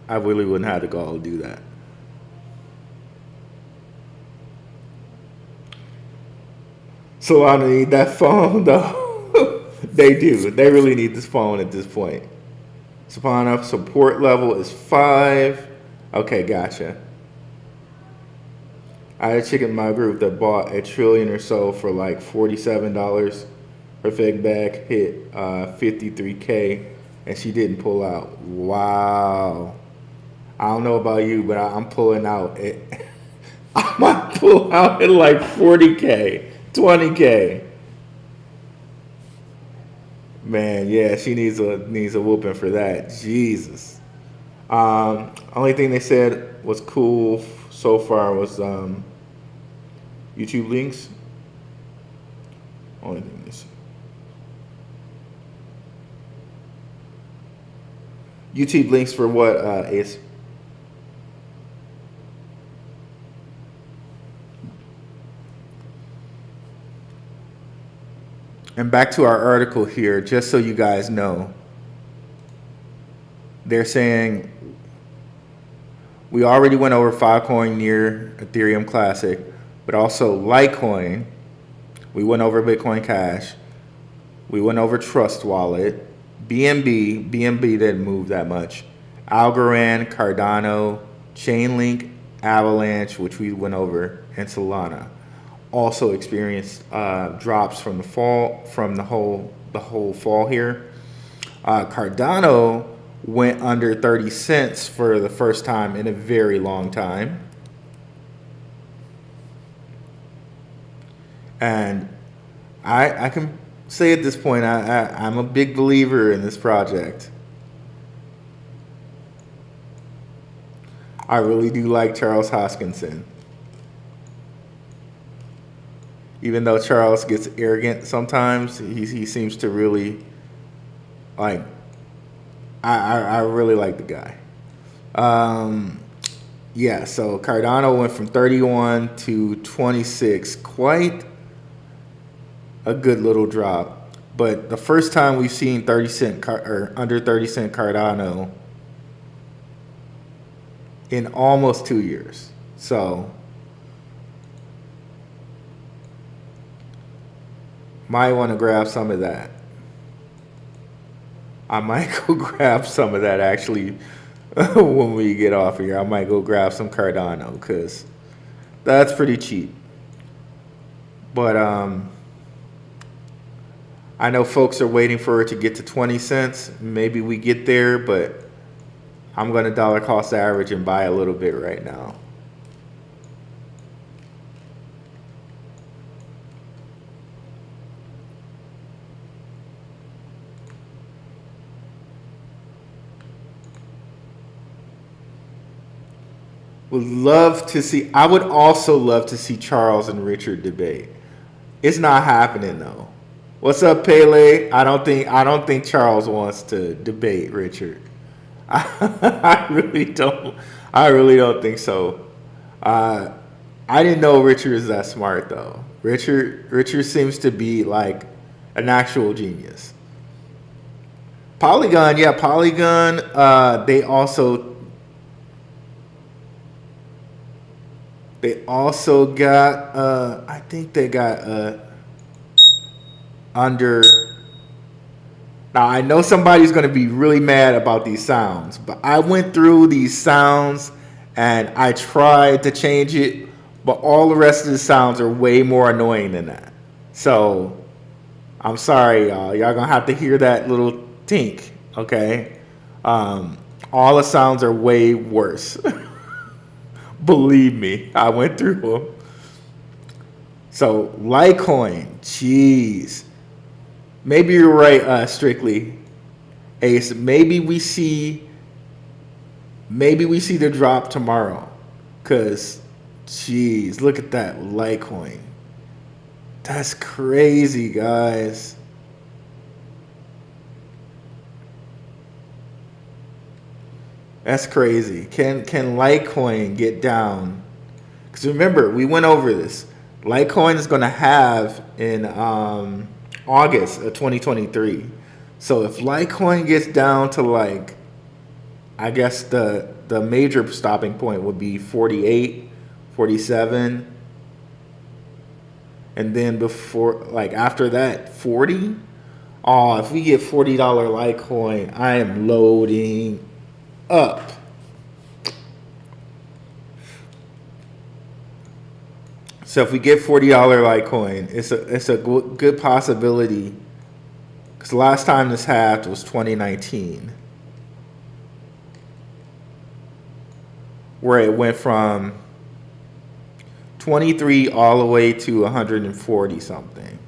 I really wouldn't have the gall to do that. So I need that phone though. They do. They really need this phone at this point. Solana support level is 5. Okay, gotcha. I had a chick in my group that bought a trillion or so for like $47. Her fake bag hit 53K and she didn't pull out. Wow. I don't know about you, but I'm pulling out. I might pull out at like 40K, 20K. Man, yeah, she needs a whooping for that. Jesus. Only thing they said was cool so far was YouTube links. Only thing they said. YouTube links for what is. And back to our article here, just so you guys know. They're saying we already went over Filecoin near Ethereum Classic, but also Litecoin. We went over Bitcoin Cash. We went over Trust Wallet. BNB didn't move that much. Algorand, Cardano, Chainlink, Avalanche, which we went over, and Solana also experienced drops from the whole fall here. Cardano went under 30 cents for the first time in a very long time. And I can say at this point, I'm a big believer in this project. I really do like Charles Hoskinson. Even though Charles gets arrogant sometimes, he seems to really like. I really like the guy. Yeah, so Cardano went from 31 to 26, quite a good little drop. But the first time we've seen 30 cent or under 30 cent Cardano in almost 2 years. So might want to grab some of that. I might go grab some of that actually when we get off here. I might go grab some Cardano because that's pretty cheap. But I know folks are waiting for it to get to 20 cents. Maybe we get there, but I'm going to dollar cost average and buy a little bit right now. I would also love to see Charles and Richard debate. It's not happening though. What's up, Pele? I don't think Charles wants to debate Richard. I really don't think so. I didn't know Richard is that smart though. Richard seems to be like an actual genius. Polygon, they also got I think they got under. Now I know somebody's going to be really mad about these sounds, but I went through these sounds and I tried to change it, but all the rest of the sounds are way more annoying than that. So I'm sorry, y'all. Y'all gonna have to hear that little tink, okay? All the sounds are way worse. Believe me, I went through them. So Litecoin, jeez. Maybe you're right, Strictly. Ace, maybe we see the drop tomorrow. Cause jeez, look at that Litecoin. That's crazy, guys. That's crazy. Can Litecoin get down? Because remember, we went over this. Litecoin is going to have in August of 2023. So if Litecoin gets down to like, I guess the major stopping point would be 48, 47. And then after that, 40. Oh, if we get $40 Litecoin, I am loading up. So if we get $40 Litecoin, it's a good possibility. Because the last time this happened was 2019, where it went from 23 all the way to 140 something.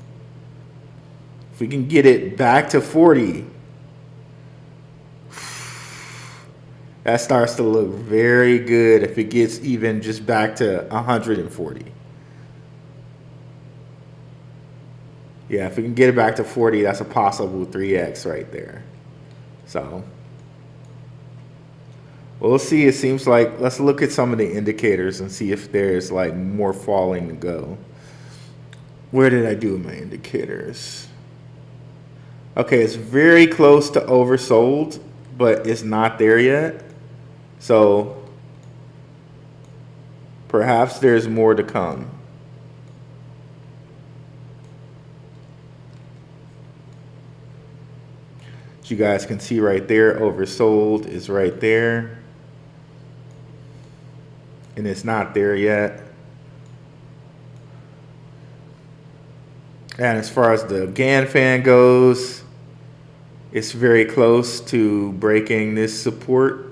If we can get it back to 40, that starts to look very good if it gets even just back to 140. Yeah, if we can get it back to 40, that's a possible 3x right there. So we'll see. It seems like, let's look at some of the indicators and see if there's like more falling to go. Where did I do my indicators? Okay, it's very close to oversold, but it's not there yet. So perhaps there's more to come. As you guys can see right there, oversold is right there. And it's not there yet. And as far as the GAN fan goes, it's very close to breaking this support.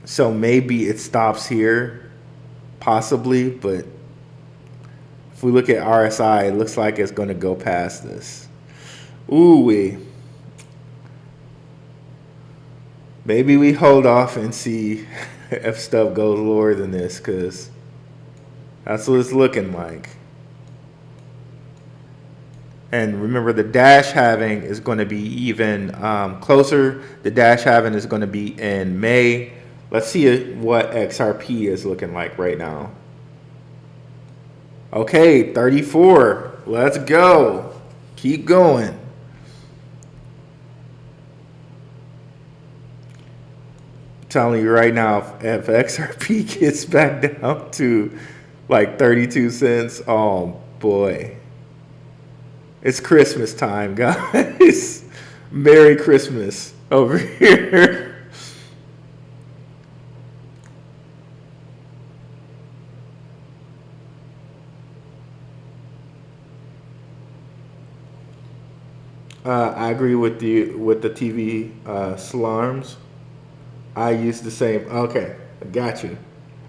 So maybe it stops here, possibly, but if we look at RSI, it looks like it's going to go past this. Ooh-wee. Maybe we hold off and see if stuff goes lower than this, because that's what it's looking like. And remember, the dash halving is going to be even closer. The dash halving is going to be in May. Let's see what XRP is looking like right now. Okay, 34. Let's go. Keep going. I'm telling you right now, if XRP gets back down to like 32 cents, oh boy. It's Christmas time, guys. Merry Christmas over here. I agree with the TV slarms. I use the same. Okay, I got you.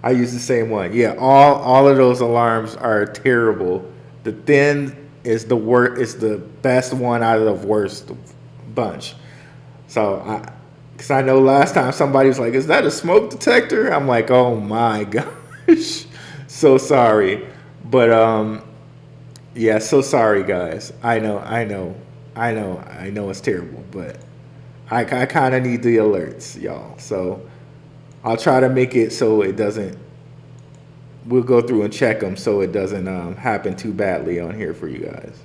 I use the same one. Yeah, all of those alarms are terrible. The thin is the worst. Is the best one out of the worst bunch. So because I know last time somebody was like, "Is that a smoke detector?" I'm like, "Oh my gosh, so sorry." But yeah, so sorry, guys. I know it's terrible, but I kind of need the alerts, y'all. So I'll try to make it so it doesn't. We'll go through and check them so it doesn't happen too badly on here for you guys.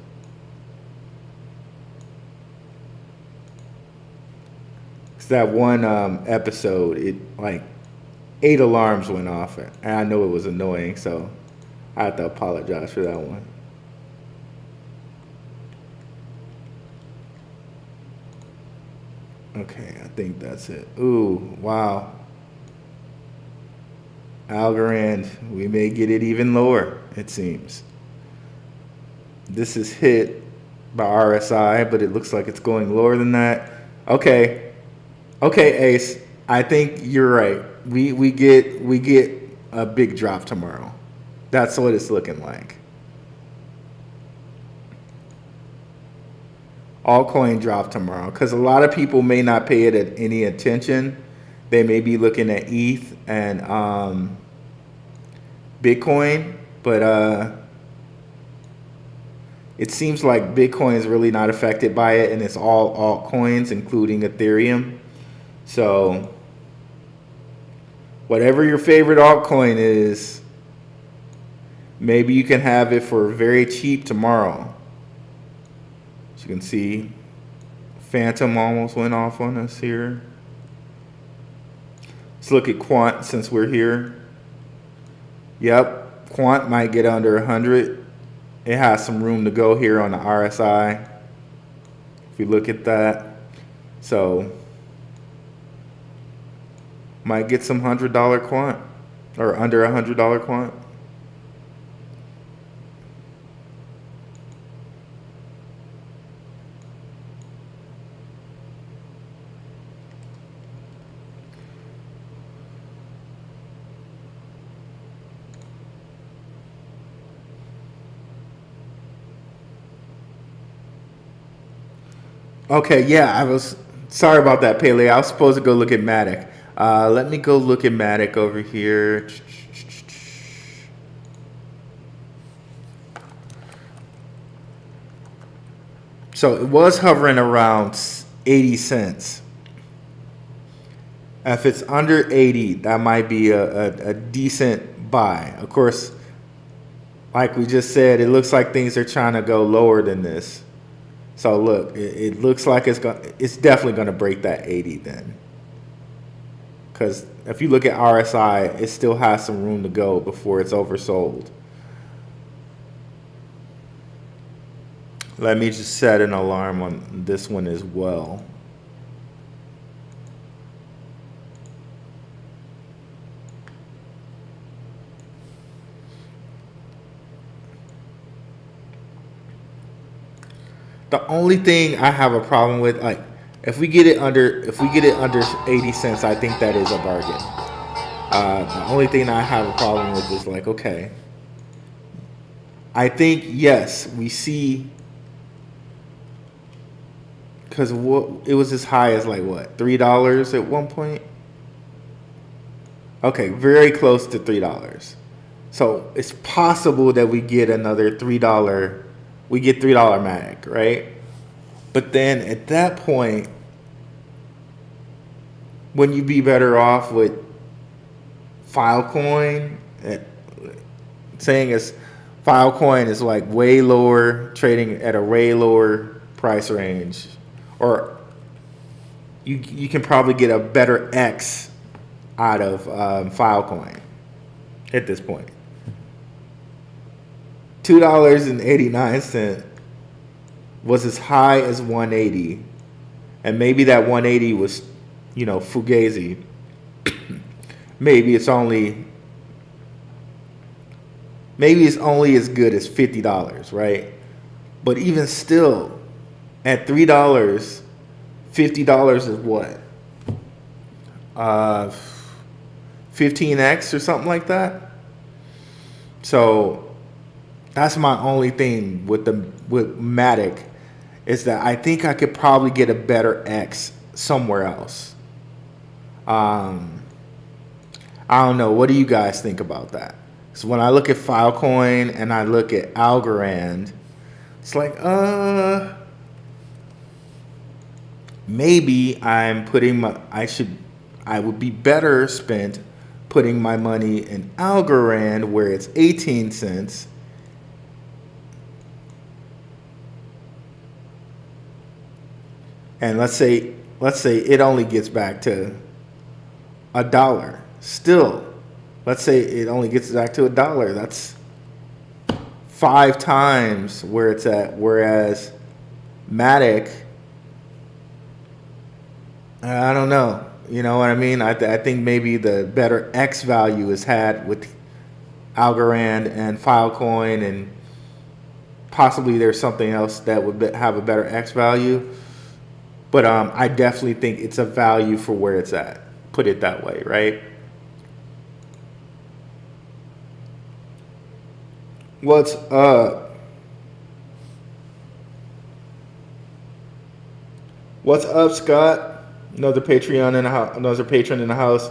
It's that one episode, it like 8 alarms went off, and I know it was annoying, so I have to apologize for that one. Okay, I think that's it. Ooh, wow. Algorand, we may get it even lower, it seems. This is hit by RSI, but it looks like it's going lower than that. Okay, Ace, I think you're right. We get a big drop tomorrow. That's what it's looking like. Altcoin drop tomorrow, because a lot of people may not pay it any attention. They may be looking at ETH and Bitcoin, but it seems like Bitcoin is really not affected by it, and it's all altcoins, including Ethereum. So whatever your favorite altcoin is, maybe you can have it for very cheap tomorrow. As you can see, Phantom almost went off on us here. Let's look at Quant since we're here. Yep, Quant might get under 100. It has some room to go here on the RSI. If you look at that. So, might get some $100 Quant or under $100 Quant. Okay, yeah, I was sorry about that, Pele. I was supposed to go look at Matic. Let me go look at Matic over here. So it was hovering around 80 cents. If it's under 80, that might be a decent buy. Of course, like we just said, it looks like things are trying to go lower than this. So look, it looks like it's definitely going to break that 80 then. Because if you look at RSI, it still has some room to go before it's oversold. Let me just set an alarm on this one as well. The only thing I have a problem with, like, if we get it under 80 cents, I think that is a bargain. The only thing I have a problem with is like, okay, I think yes, we see, because it was as high as like what, $3 at one point. Okay, very close to $3. So it's possible that we get another $3. We get $3 Matic, right? But then at that point, wouldn't you be better off with Filecoin? Saying as Filecoin is like way lower, trading at a way lower price range, or you can probably get a better X out of Filecoin at this point. $2.89 was as high as 180, and maybe that 180 was, fugazi. maybe it's only as good as $50, right? But even still, at $3, $50 is what? 15x or something like that. So that's my only thing with Matic, is that I think I could probably get a better X somewhere else. I don't know. What do you guys think about that? So when I look at Filecoin and I look at Algorand, it's like, maybe I would be better spent putting my money in Algorand where it's 18 cents. And let's say it only gets back to $1. Still, let's say it only gets back to $1. That's 5 times where it's at. Whereas Matic, I don't know. You know what I mean? I think maybe the better X value is had with Algorand and Filecoin, and possibly there's something else that would have a better X value. But I definitely think it's a value for where it's at. Put it that way, right? What's up? What's up, Scott? Another Patreon in the house. Another patron in the house.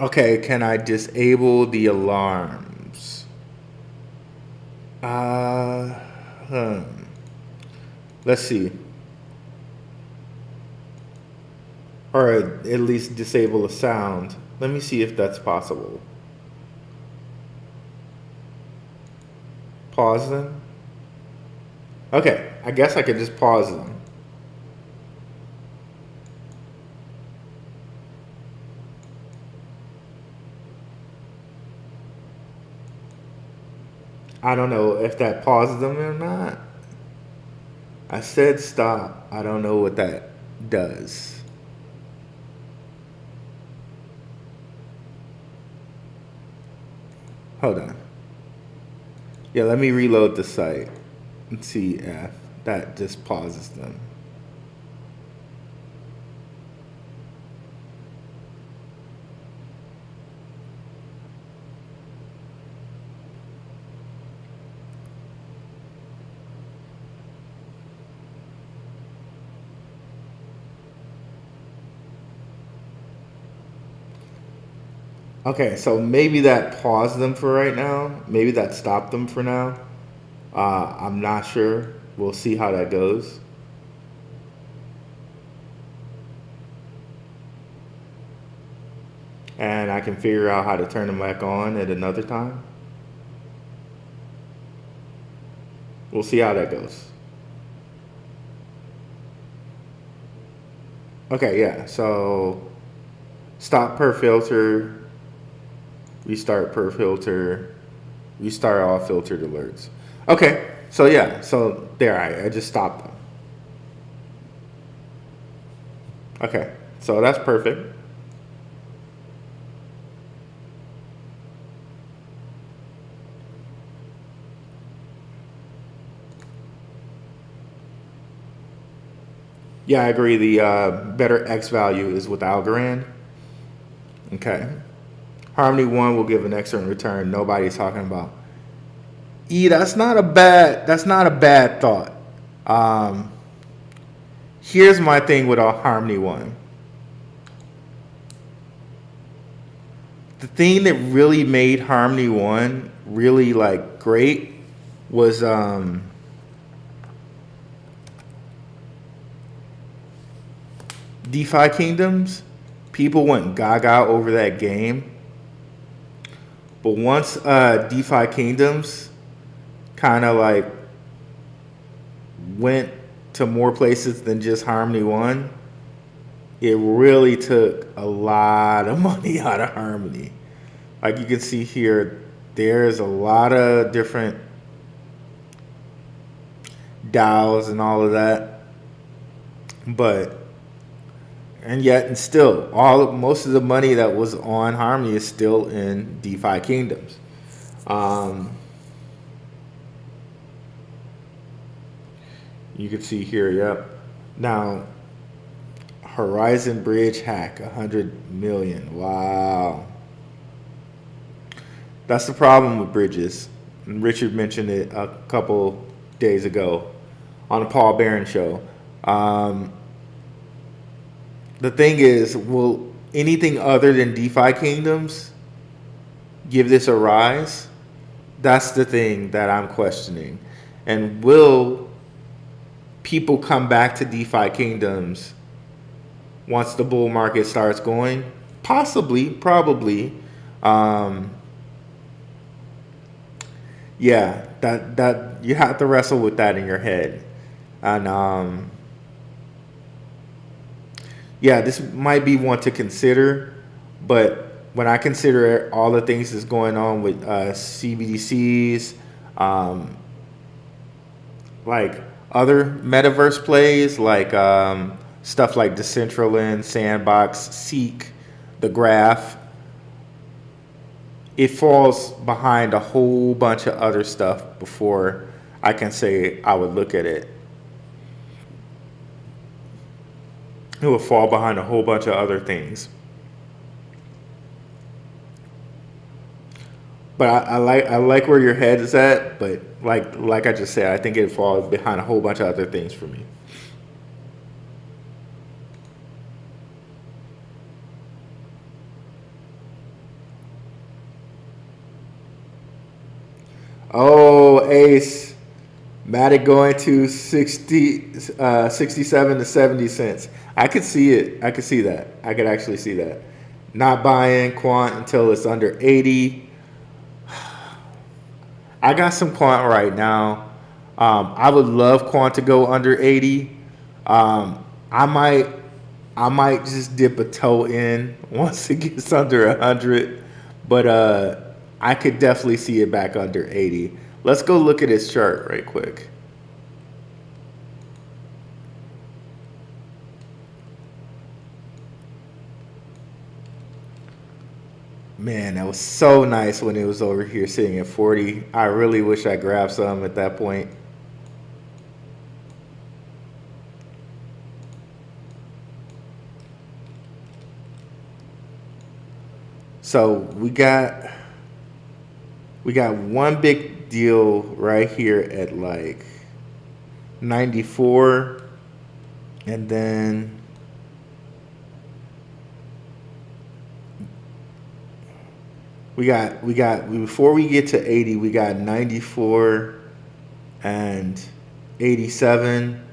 Okay, can I disable the alarms? Let's see. Or at least disable the sound. Let me see if that's possible. Pause them. Okay, I guess I could just pause them. I don't know if that pauses them or not. I said stop. I don't know what that does. Hold on. Yeah, let me reload the site and see if that just pauses them. Okay, so maybe that paused them for right now. Maybe that stopped them for now. I'm not sure. We'll see how that goes. And I can figure out how to turn them back on at another time. We'll see how that goes. Okay, yeah, so stop per filter, restart per filter, restart all filtered alerts. Okay, so yeah, so there, I just stopped them. Okay, so that's perfect. Yeah, I agree. The better X value is with Algorand. Okay. Harmony 1 will give an excellent return. Nobody's talking about. That's not a bad thought. Um, Here's my thing with a Harmony 1. The thing that really made Harmony 1 really like great was DeFi Kingdoms. People went gaga over that game. But once DeFi Kingdoms kind of like went to more places than just Harmony 1, it really took a lot of money out of Harmony. Like you can see here, there's a lot of different DAOs and all of that. And still, most of the money that was on Harmony is still in DeFi Kingdoms. You can see here, yep. Now, Horizon Bridge hack, 100 million. Wow. That's the problem with bridges. And Richard mentioned it a couple days ago on the Paul Barron show. The thing is, will anything other than DeFi Kingdoms give this a rise? That's the thing that I'm questioning. And will people come back to DeFi Kingdoms once the bull market starts going? Possibly, probably. Yeah, that you have to wrestle with that in your head. And yeah, this might be one to consider, but when I consider all the things that's going on with CBDCs, like other metaverse plays, like stuff like Decentraland, Sandbox, Seek, The Graph, it falls behind a whole bunch of other stuff before I can say I would look at it. It will fall behind a whole bunch of other things. But I like where your head is at, but like I just said, I think it falls behind a whole bunch of other things for me. Oh, Ace. Matic going to 67 to 70 cents. I could see it. I could see that. I could actually see that. Not buying quant until it's under 80. I got some quant right now. I would love quant to go under 80. I might just dip a toe in once it gets under 100. But I could definitely see it back under 80. Let's go look at his chart right quick. Man, that was so nice when it was over here sitting at 40. I really wish I grabbed some at that point. So we got one big deal right here at like 94, and then before we get to 80, we got 94 and 87.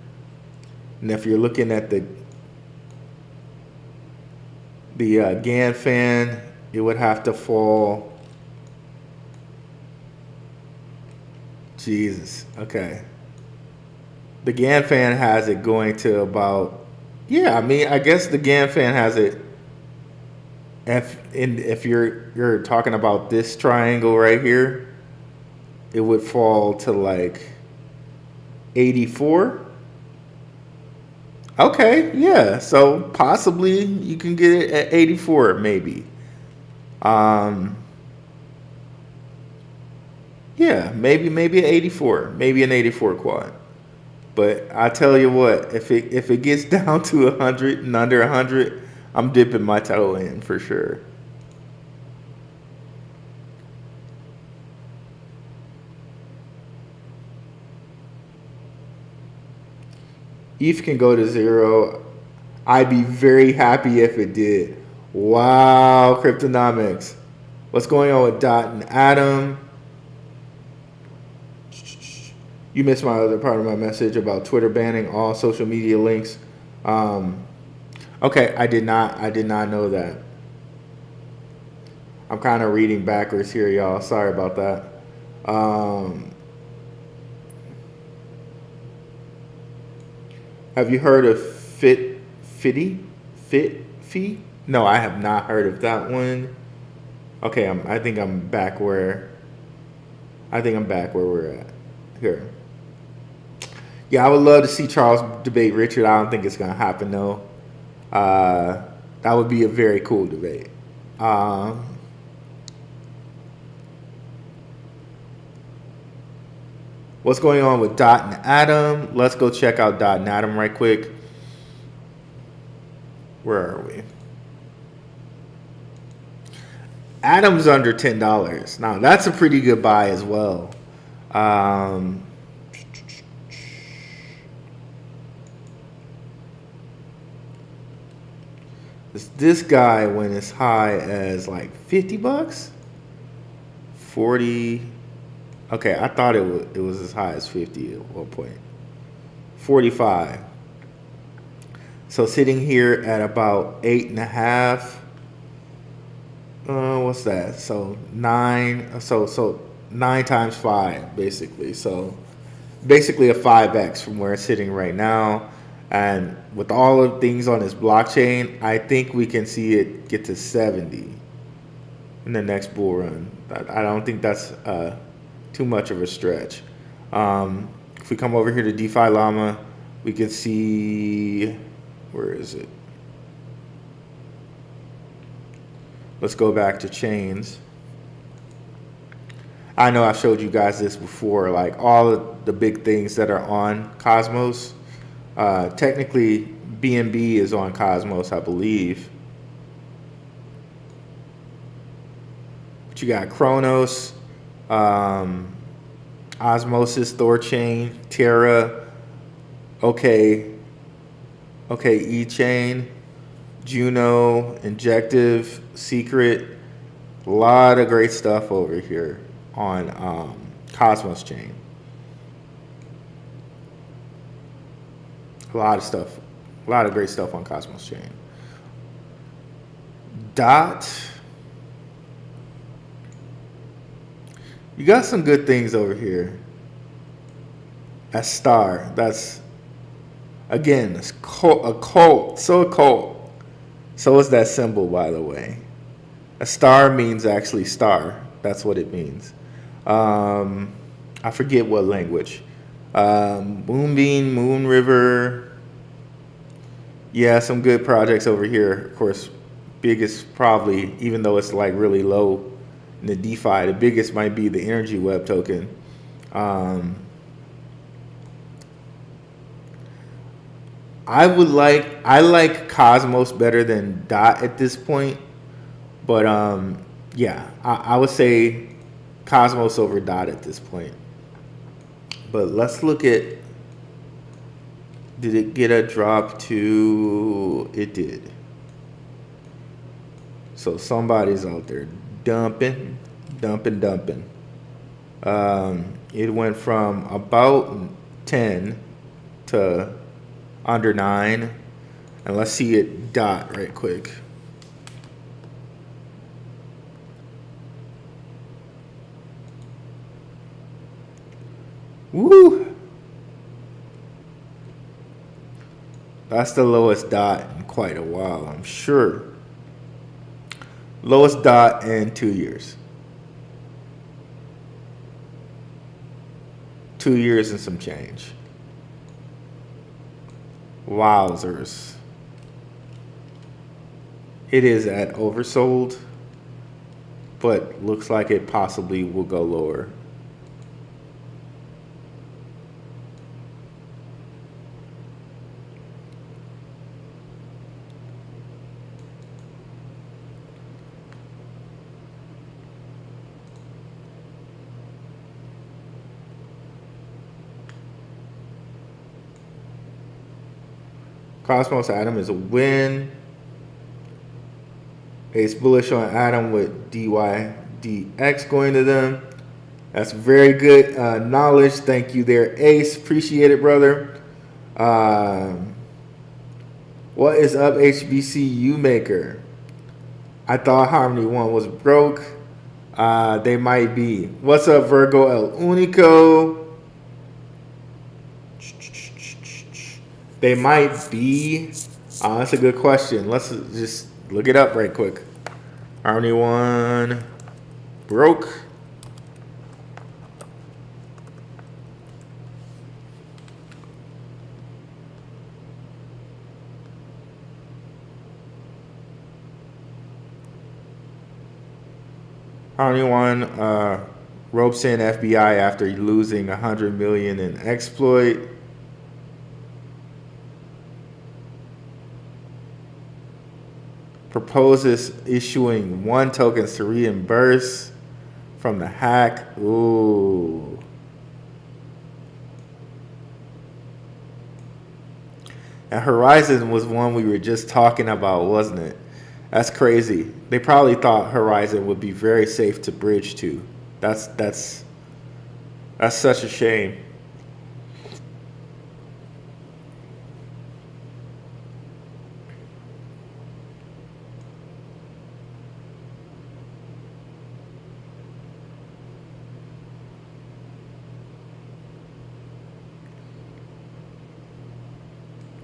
And if you're looking at the GAN fan, it would have to fall. Jesus. Okay. The GAN fan has it going to about, yeah, I mean, I guess the GAN fan has it. If you're talking about this triangle right here, it would fall to like 84. Okay, yeah. So possibly you can get it at 84, maybe. Yeah, maybe an 84, maybe an 84 quad. But I tell you what, if it gets down to 100 and under 100, I'm dipping my toe in for sure. ETH can go to 0. I'd be very happy if it did. Wow, Cryptonomics. What's going on with Dot and Atom? You missed my other part of my message about Twitter banning all social media links. Okay, I did not know that. I'm kind of reading backwards here, y'all. Sorry about that. Have you heard of Fitfee? No, I have not heard of that one. Okay, I think I'm back where we're at here. Yeah, I would love to see Charles debate Richard. I don't think it's gonna happen though. That would be a very cool debate. What's going on with Dot and Atom? Let's go check out Dot and Atom right quick. Where are we? Atom's under $10. Now that's a pretty good buy as well. This guy went as high as like $50, 40. Okay, I thought it was as high as 50 at one point. 45. So sitting here at about 8.5. What's that? So 9. So 9 times 5 basically. So basically a 5x from where it's sitting right now. And with all of things on this blockchain, I think we can see it get to 70 in the next bull run. I don't think that's too much of a stretch. If we come over here to DeFi Llama, we can see, where is it? Let's go back to chains. I know I've showed you guys this before, like all of the big things that are on Cosmos. Technically, BNB is on Cosmos, I believe. But you got Kronos, Osmosis, Thorchain, Terra, OK eChain, Juno, Injective, Secret. A lot of great stuff over here on Cosmos Chain. A lot of stuff. A lot of great stuff on Cosmos Chain. Dot. You got some good things over here. A star. That's, again, it's a cult. So a cult. So is that symbol, by the way. A star means actually star. That's what it means. I forget what language. Moonbeam, Moon River. Yeah, some good projects over here. Of course, biggest probably, even though it's like really low in the DeFi, the biggest might be the Energy Web token. I like Cosmos better than Dot at this point, but yeah, I would say Cosmos over Dot at this point. But let's look at, did it get a drop to, it did. So somebody's out there dumping. It went from about 10 to under 9. And let's see it dot right quick. Woo! That's the lowest dot in quite a while, I'm sure. Lowest dot in 2 years. 2 years and some change. Wowzers. It is at oversold, but looks like it possibly will go lower. Cosmos Atom is a win. Ace bullish on Atom with DYDX going to them. That's very good knowledge. Thank you there, Ace. Appreciate it, brother. What is up, HBCU maker? I thought Harmony One was broke. They might be. What's up, Virgo El Unico? They might be. That's a good question. Let's just look it up right quick. Harmony One broke. Harmony One ropes in FBI after losing $100 million in exploit. Proposes issuing 1 tokens to reimburse from the hack. Ooh. And Horizon was one we were just talking about, wasn't it? That's crazy. They probably thought Horizon would be very safe to bridge to. That's such a shame.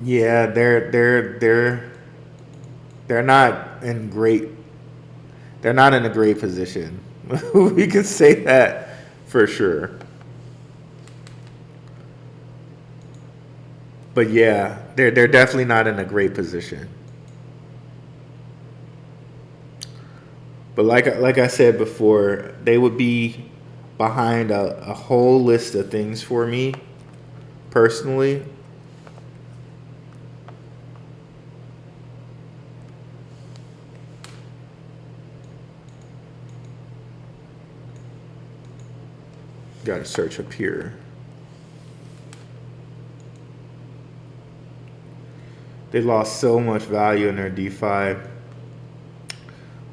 Yeah, they're not in great. They're not in a great position. We can say that for sure. But yeah, they're definitely not in a great position. But like I said before, they would be behind a whole list of things for me personally. Got to search up here. They lost so much value in their DeFi.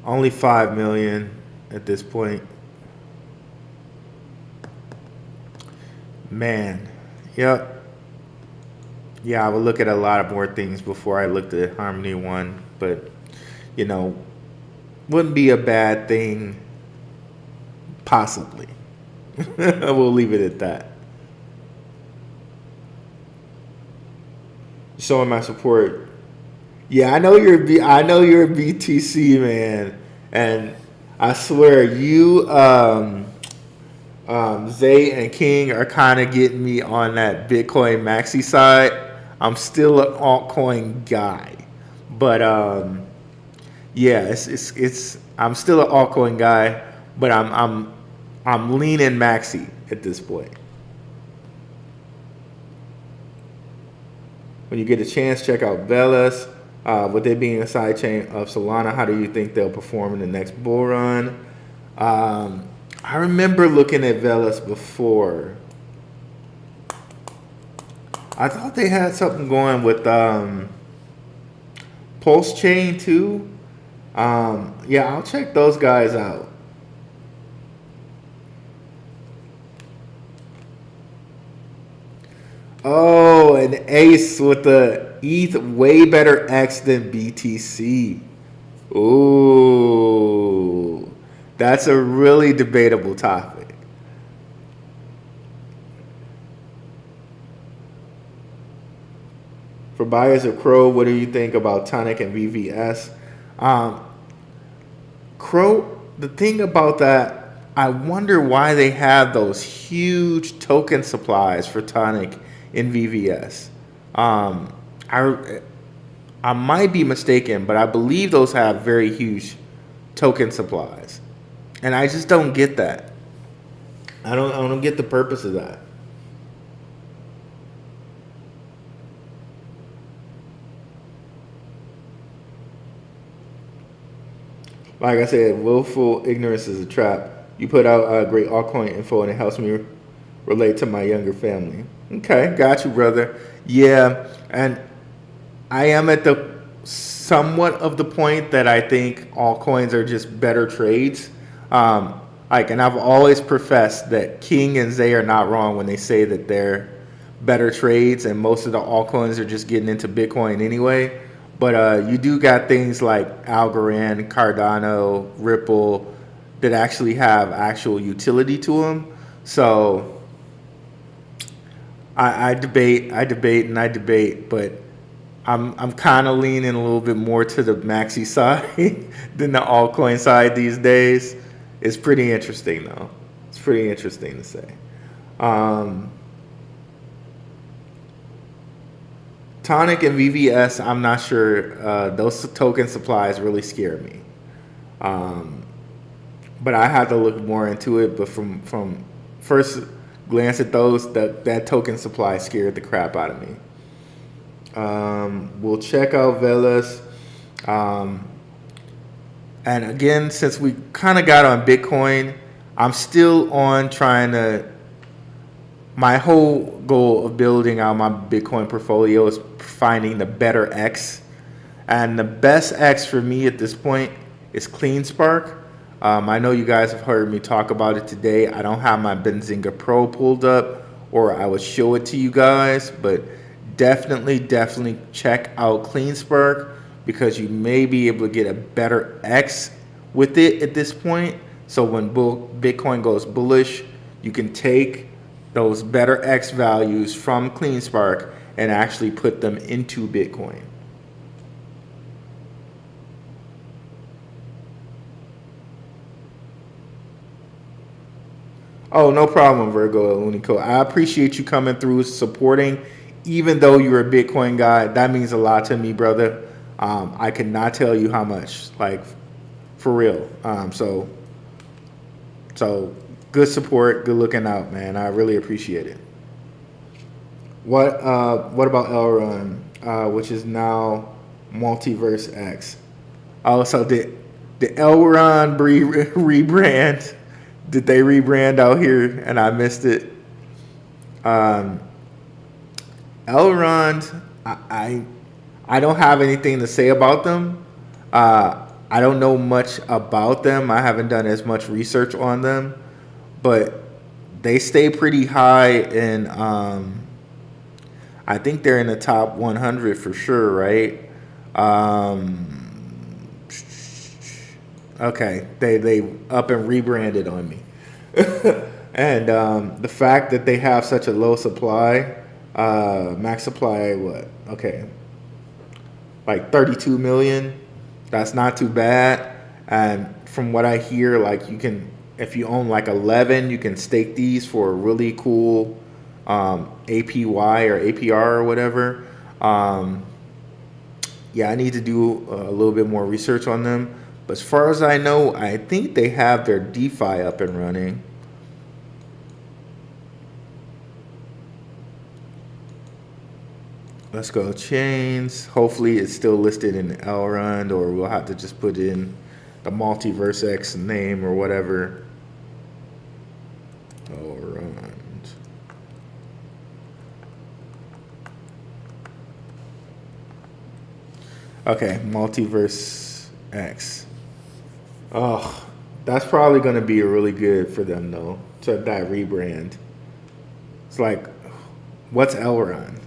Only 5 million at this point. Man, yep. Yeah, I would look at a lot of more things before I looked at Harmony One, but you know, wouldn't be a bad thing, possibly. We'll leave it at that. Showing my support. Yeah, I know you're a BTC man, and I swear you, Zay and King are kind of getting me on that Bitcoin maxi side. I'm still an altcoin guy, but yeah, it's I'm still an altcoin guy, but I'm leaning maxi at this point. When you get a chance, check out Velas. With it being a sidechain of Solana, how do you think they'll perform in the next bull run? I remember looking at Velas before. I thought they had something going with Pulse Chain too. Yeah, I'll check those guys out. Oh, an ace with the ETH way better X than BTC. Ooh, that's a really debatable topic. For buyers of Crow, what do you think about Tonic and VVS? Um, Crow, the thing about that, I wonder why they have those huge token supplies for Tonic in VVS. Um, I I might be mistaken, but I believe those have very huge token supplies, and I just don't get that. I don't get the purpose of that. Like I said, willful ignorance is a trap. You put out great altcoin info, and it helps me relate to my younger family. Okay, got you, brother. Yeah, and I am at the somewhat of the point that I think altcoins are just better trades. And I've always professed that King and Zay are not wrong when they say that they're better trades, and most of the altcoins are just getting into Bitcoin anyway. But you do got things like Algorand, Cardano, Ripple that actually have actual utility to them. So I debate, and I debate, but I'm kind of leaning a little bit more to the maxi side than the altcoin side these days. It's pretty interesting though. It's pretty interesting to say. Tonic and VVS, I'm not sure. Those token supplies really scare me. But I had to look more into it. But from first glance at those, that token supply scared the crap out of me. We'll check out Velas. And again, since we kind of got on Bitcoin, I'm still on trying to. My whole goal of building out my Bitcoin portfolio is finding the better X. And the best X for me at this point is CleanSpark. I know you guys have heard me talk about it today. I don't have my Benzinga Pro pulled up, or I would show it to you guys, but definitely check out CleanSpark because you may be able to get a better X with it at this point. So when Bitcoin goes bullish, you can take those better X values from CleanSpark and actually put them into Bitcoin. Oh, no problem, Virgo Unico. I appreciate you coming through, supporting. Even though you're a Bitcoin guy, that means a lot to me, brother. I cannot tell you how much, like, for real. So good support, good looking out, man. I really appreciate it. What about Elrond, which is now Multiverse X? Oh, so did Elrond rebrand? Did they rebrand out here and I missed it? Elrond, I don't have anything to say about them. I don't know much about them. I haven't done as much research on them, but they stay pretty high in. I think they're in the top 100 for sure, right? Okay, they up and rebranded on me, and the fact that they have such a low supply, max supply, what? Okay, like 32 million. That's not too bad. And from what I hear, like you can, if you own like 11, you can stake these for a really cool APY or APR or whatever. Yeah, I need to do a little bit more research on them. But as far as I know, I think they have their DeFi up and running. Let's go chains. Hopefully it's still listed in Elrond, or we'll have to just put in the Multiverse X name or whatever. Elrond. Okay, Multiverse X. Oh, that's probably going to be really good for them though, to that rebrand. It's like what's Elrond?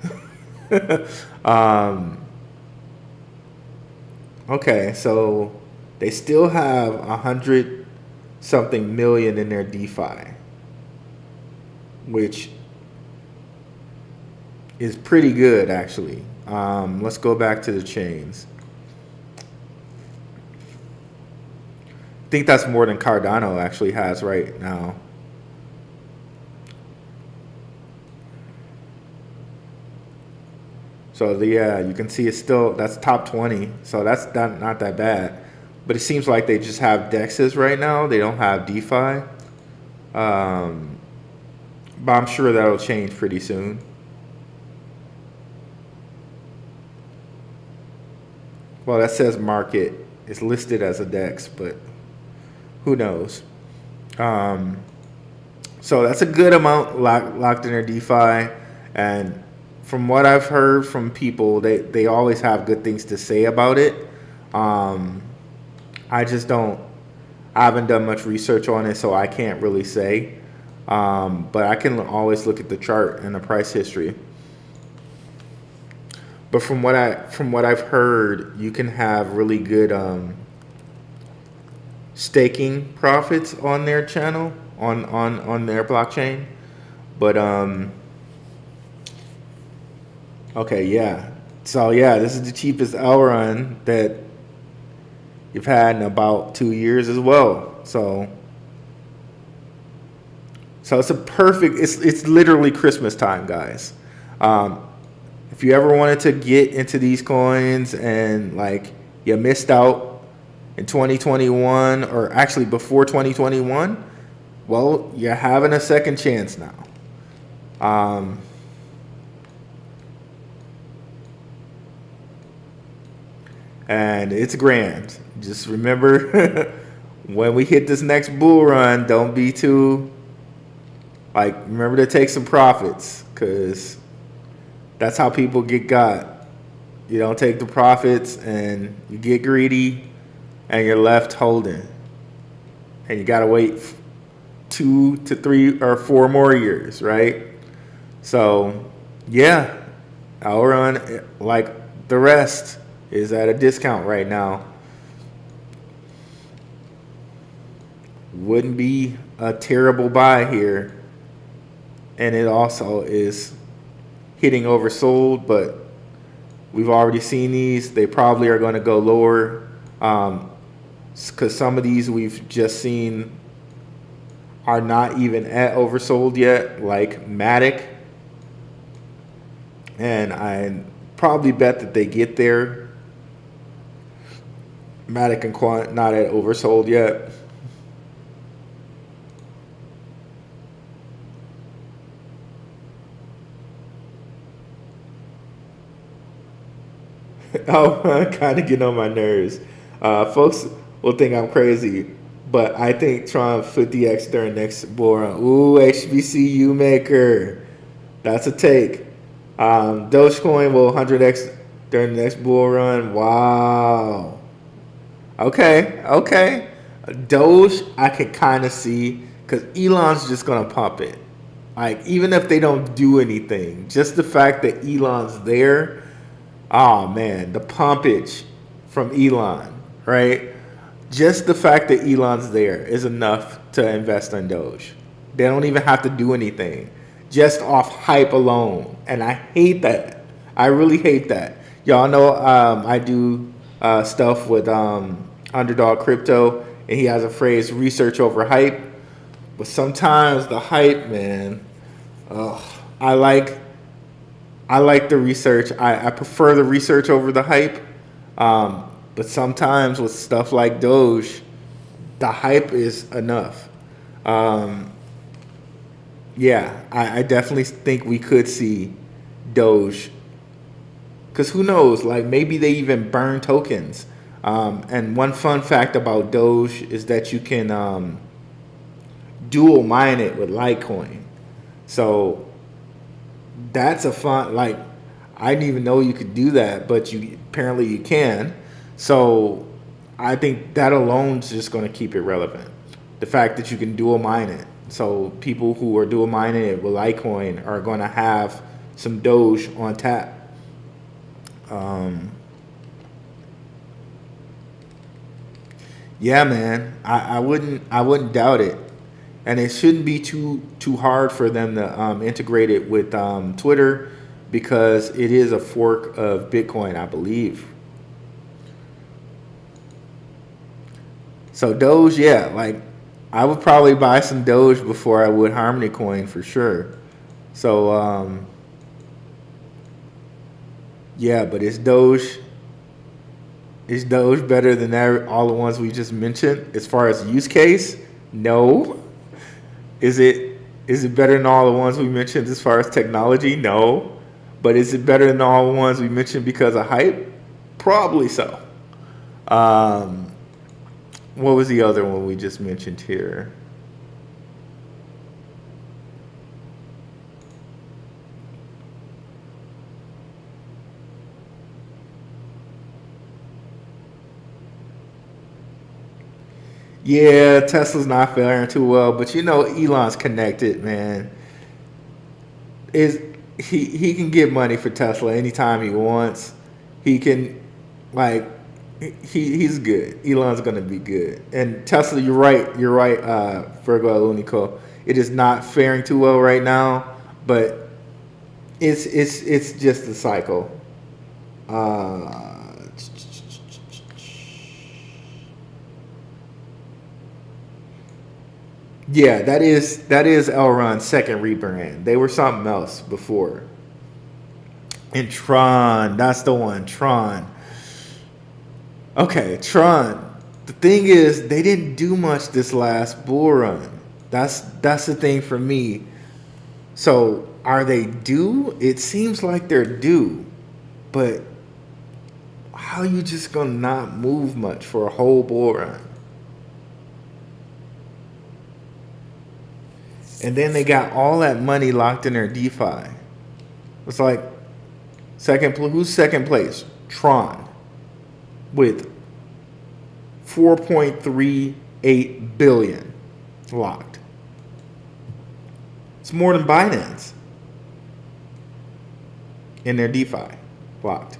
Okay, so they still have 100 something million in their DeFi, which is pretty good actually. Let's go back to the chains. I think that's more than Cardano actually has right now. So yeah, you can see it's still, that's top 20. So that's not that bad. But it seems like they just have DEXs right now. They don't have DeFi. But I'm sure that'll change pretty soon. Well, that says market. It's listed as a DEX, but who knows? So that's a good amount locked in their DeFi. And from what I've heard from people, they always have good things to say about it. I haven't done much research on it, so I can't really say. But I can always look at the chart and the price history. But from what I've heard, you can have really good staking profits on their channel, on their blockchain. But okay, yeah. So yeah, this is the cheapest Elrond that you've had in about 2 years as well. So it's a perfect, it's literally Christmas time, guys. If you ever wanted to get into these coins and like you missed out in 2021 or actually before 2021, well, you're having a second chance now. And it's grand. Just remember when we hit this next bull run, don't be too, like, remember to take some profits, because that's how people get got. You don't take the profits and you get greedy and you're left holding. And you got to wait 2 to 3 or 4 more years, right? So, yeah, Elrond, like the rest, is at a discount right now. Wouldn't be a terrible buy here. And it also is hitting oversold, but we've already seen these. They probably are going to go lower, because some of these we've just seen are not even at oversold yet, like Matic. And I probably bet that they get there. Matic and Quant not at oversold yet. Oh, kind of getting on my nerves. Folks will think I'm crazy, but I think Tron 50x during next bull run. Ooh, HBCU maker. That's a take. Dogecoin will 100x during the next bull run. Wow. Okay. Doge, I could kind of see, because Elon's just going to pump it. Like, even if they don't do anything, just the fact that Elon's there, oh man, the pumpage from Elon, right? Just the fact that Elon's there is enough to invest in Doge. They don't even have to do anything, just off hype alone. And I hate that. I really hate that. Y'all know I do stuff with Underdog Crypto, and he has a phrase, research over hype. But sometimes the hype, man, I like the research. I prefer the research over the hype. But sometimes with stuff like Doge, the hype is enough. Yeah, I definitely think we could see Doge. Because who knows, like maybe they even burn tokens. And one fun fact about Doge is that you can dual mine it with Litecoin. So that's a fun, like, I didn't even know you could do that, but apparently you can. So I think that alone is just going to keep it relevant. The fact that you can dual mine it. So people who are dual mining it with Litecoin are going to have some Doge on tap. Yeah, man, I wouldn't doubt it, and it shouldn't be too hard for them to integrate it with Twitter, because it is a fork of Bitcoin, I believe. So Doge, yeah, like I would probably buy some Doge before I would Harmony Coin for sure. So yeah, but is Doge better than all the ones we just mentioned as far as use case? No. Is it better than all the ones we mentioned as far as technology? No. But is it better than all the ones we mentioned because of hype? Probably so. What was the other one we just mentioned here? Yeah, Tesla's not faring too well, but you know Elon's connected, man. Is he can get money for Tesla anytime he wants. He can, like, he's good. Elon's gonna be good. And Tesla, you're right, Virgo El Unico. It is not faring too well right now, but it's just a cycle. Yeah, that is Elron's second rebrand. They were something else before. And Tron, that's the one, Tron. Okay, Tron. The thing is, they didn't do much this last bull run. That's the thing for me. So, are they due? It seems like they're due. But how you just gonna not move much for a whole bull run? And then they got all that money locked in their DeFi. It's like, who's second place? Tron. With 4.38 billion locked. It's more than Binance in their DeFi locked.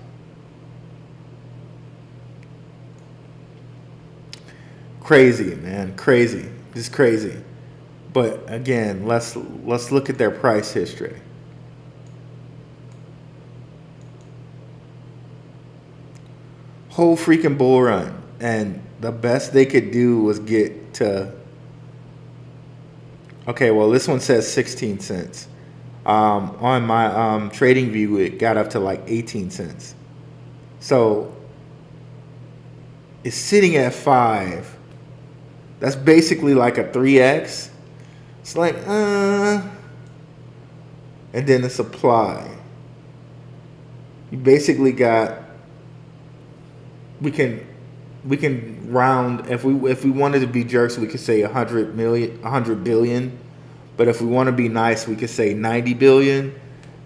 Crazy, man. Crazy. Just crazy. But again, let's look at their price history. Whole freaking bull run, and the best they could do was get to. Okay, well this one says 16 cents. On my trading view, it got up to like 18 cents. So it's sitting at 5. That's basically like a 3x. It's like, and then the supply. You basically got. We can round, if we wanted to be jerks, we could say 100 billion. But if we want to be nice, we could say 90 billion.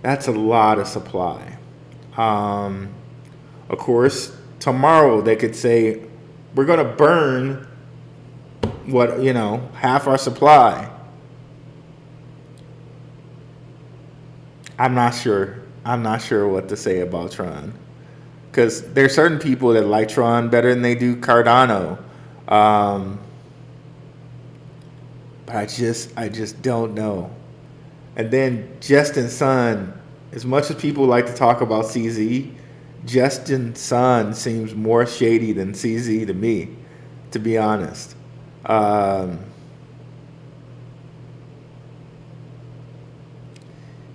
That's a lot of supply. Of course, tomorrow they could say we're gonna burn half our supply. I'm not sure what to say about Tron, because there's certain people that like Tron better than they do Cardano, but I just don't know. And then Justin Sun, as much as people like to talk about CZ, Justin Sun seems more shady than CZ to me, to be honest.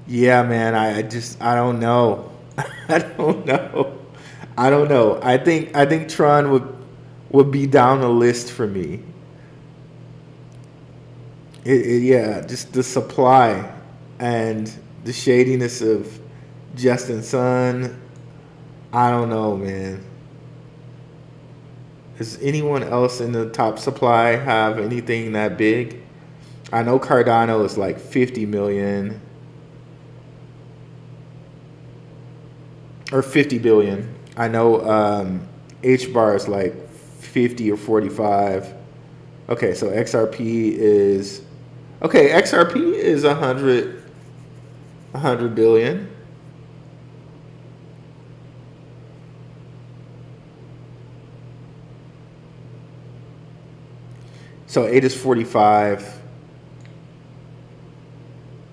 Yeah, man, I don't know. I don't know. I think Tron would be down the list for me. Yeah, just the supply and the shadiness of Justin Sun. I don't know, man. Does anyone else in the top supply have anything that big? I know Cardano is like 50 million. Or 50 billion. I know H-bar is like 50 or 45. Okay, so XRP is 100 billion. So 8 is 45.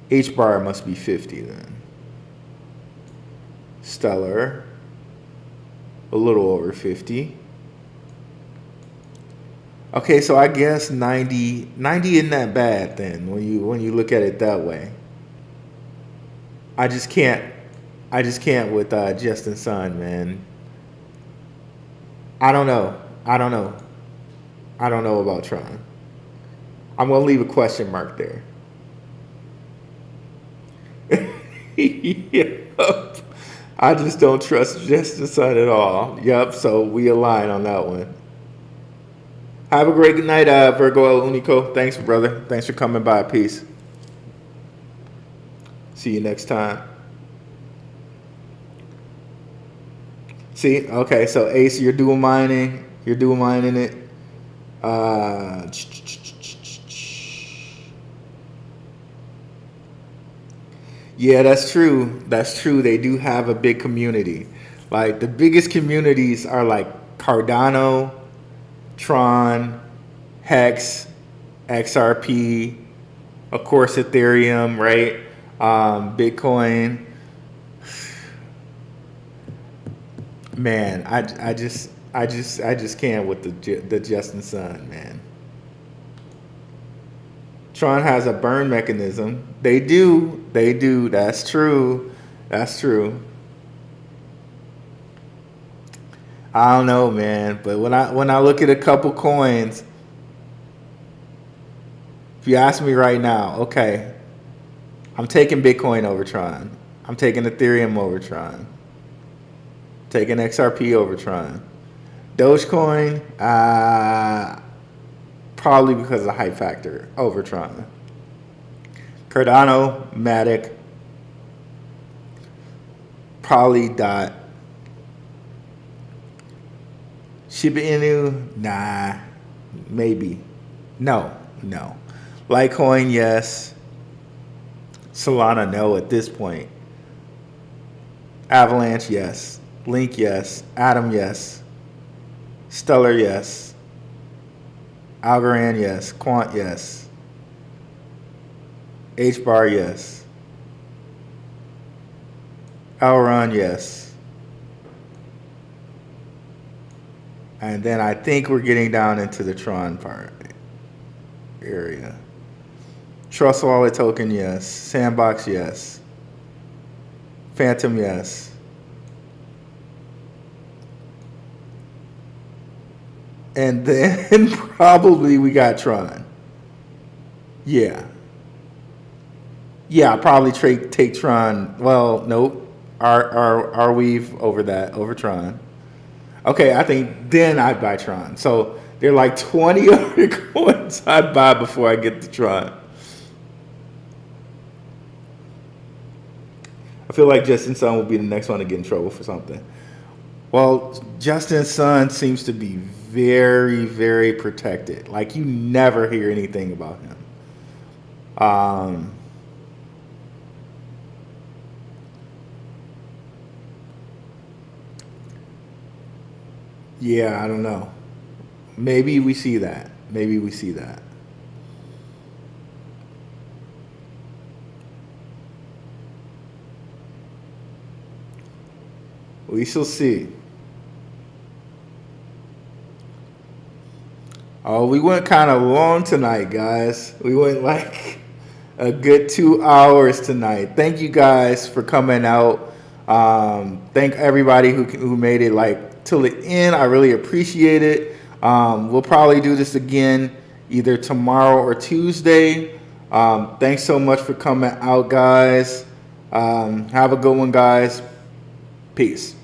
H bar must be 50 then. Stellar, a little over 50. Okay, so I guess 90 isn't that bad then when you look at it that way. I just can't with Justin Sun, man. I don't know about Tron. I'm gonna leave a question mark there. Yep. I just don't trust Justin Sun at all. Yep, so we align on that one. Have a great night, Virgo El Unico. Thanks, brother. Thanks for coming by. Peace. See you next time. See, okay, so Ace, you're dual mining. You're dual mining it. Yeah, that's true. That's true. They do have a big community. Like the biggest communities are like Cardano, Tron, Hex, XRP, of course Ethereum, right? Bitcoin. Man, I just can't with the Justin Sun, man. Tron has a burn mechanism. They do. That's true. I don't know, man. But when I look at a couple coins, if you ask me right now, okay, I'm taking Bitcoin over Tron. I'm taking Ethereum over Tron. Taking XRP over Tron. Dogecoin, probably because of the hype factor over Tron. Cardano, Matic, probably DOT. Shiba Inu, nah, maybe. No. Litecoin, yes. Solana, no at this point. Avalanche, yes. Link, yes. Atom, yes. Stellar, yes. Algorand, yes. Quant, yes. H-bar, yes. Elrond, yes. And then I think we're getting down into the Tron part area. Trust Wallet token, yes. Sandbox, yes. Phantom, yes. And then probably we got Tron. Yeah, I'll probably take Tron. Well, nope. Our weave over Tron. Okay, I think then I'd buy Tron. So there are like 20 other coins I'd buy before I get to Tron. I feel like Justin Sun will be the next one to get in trouble for something. Well, Justin Sun seems to be very, very protected. Like you never hear anything about him. Yeah, I don't know. Maybe we see that. We shall see. Oh, we went kind of long tonight, guys. We went like a good 2 hours tonight. Thank you guys for coming out. Thank everybody who made it like till the end. I really appreciate it. We'll probably do this again either tomorrow or Tuesday. Thanks so much for coming out, guys. Have a good one, guys. Peace.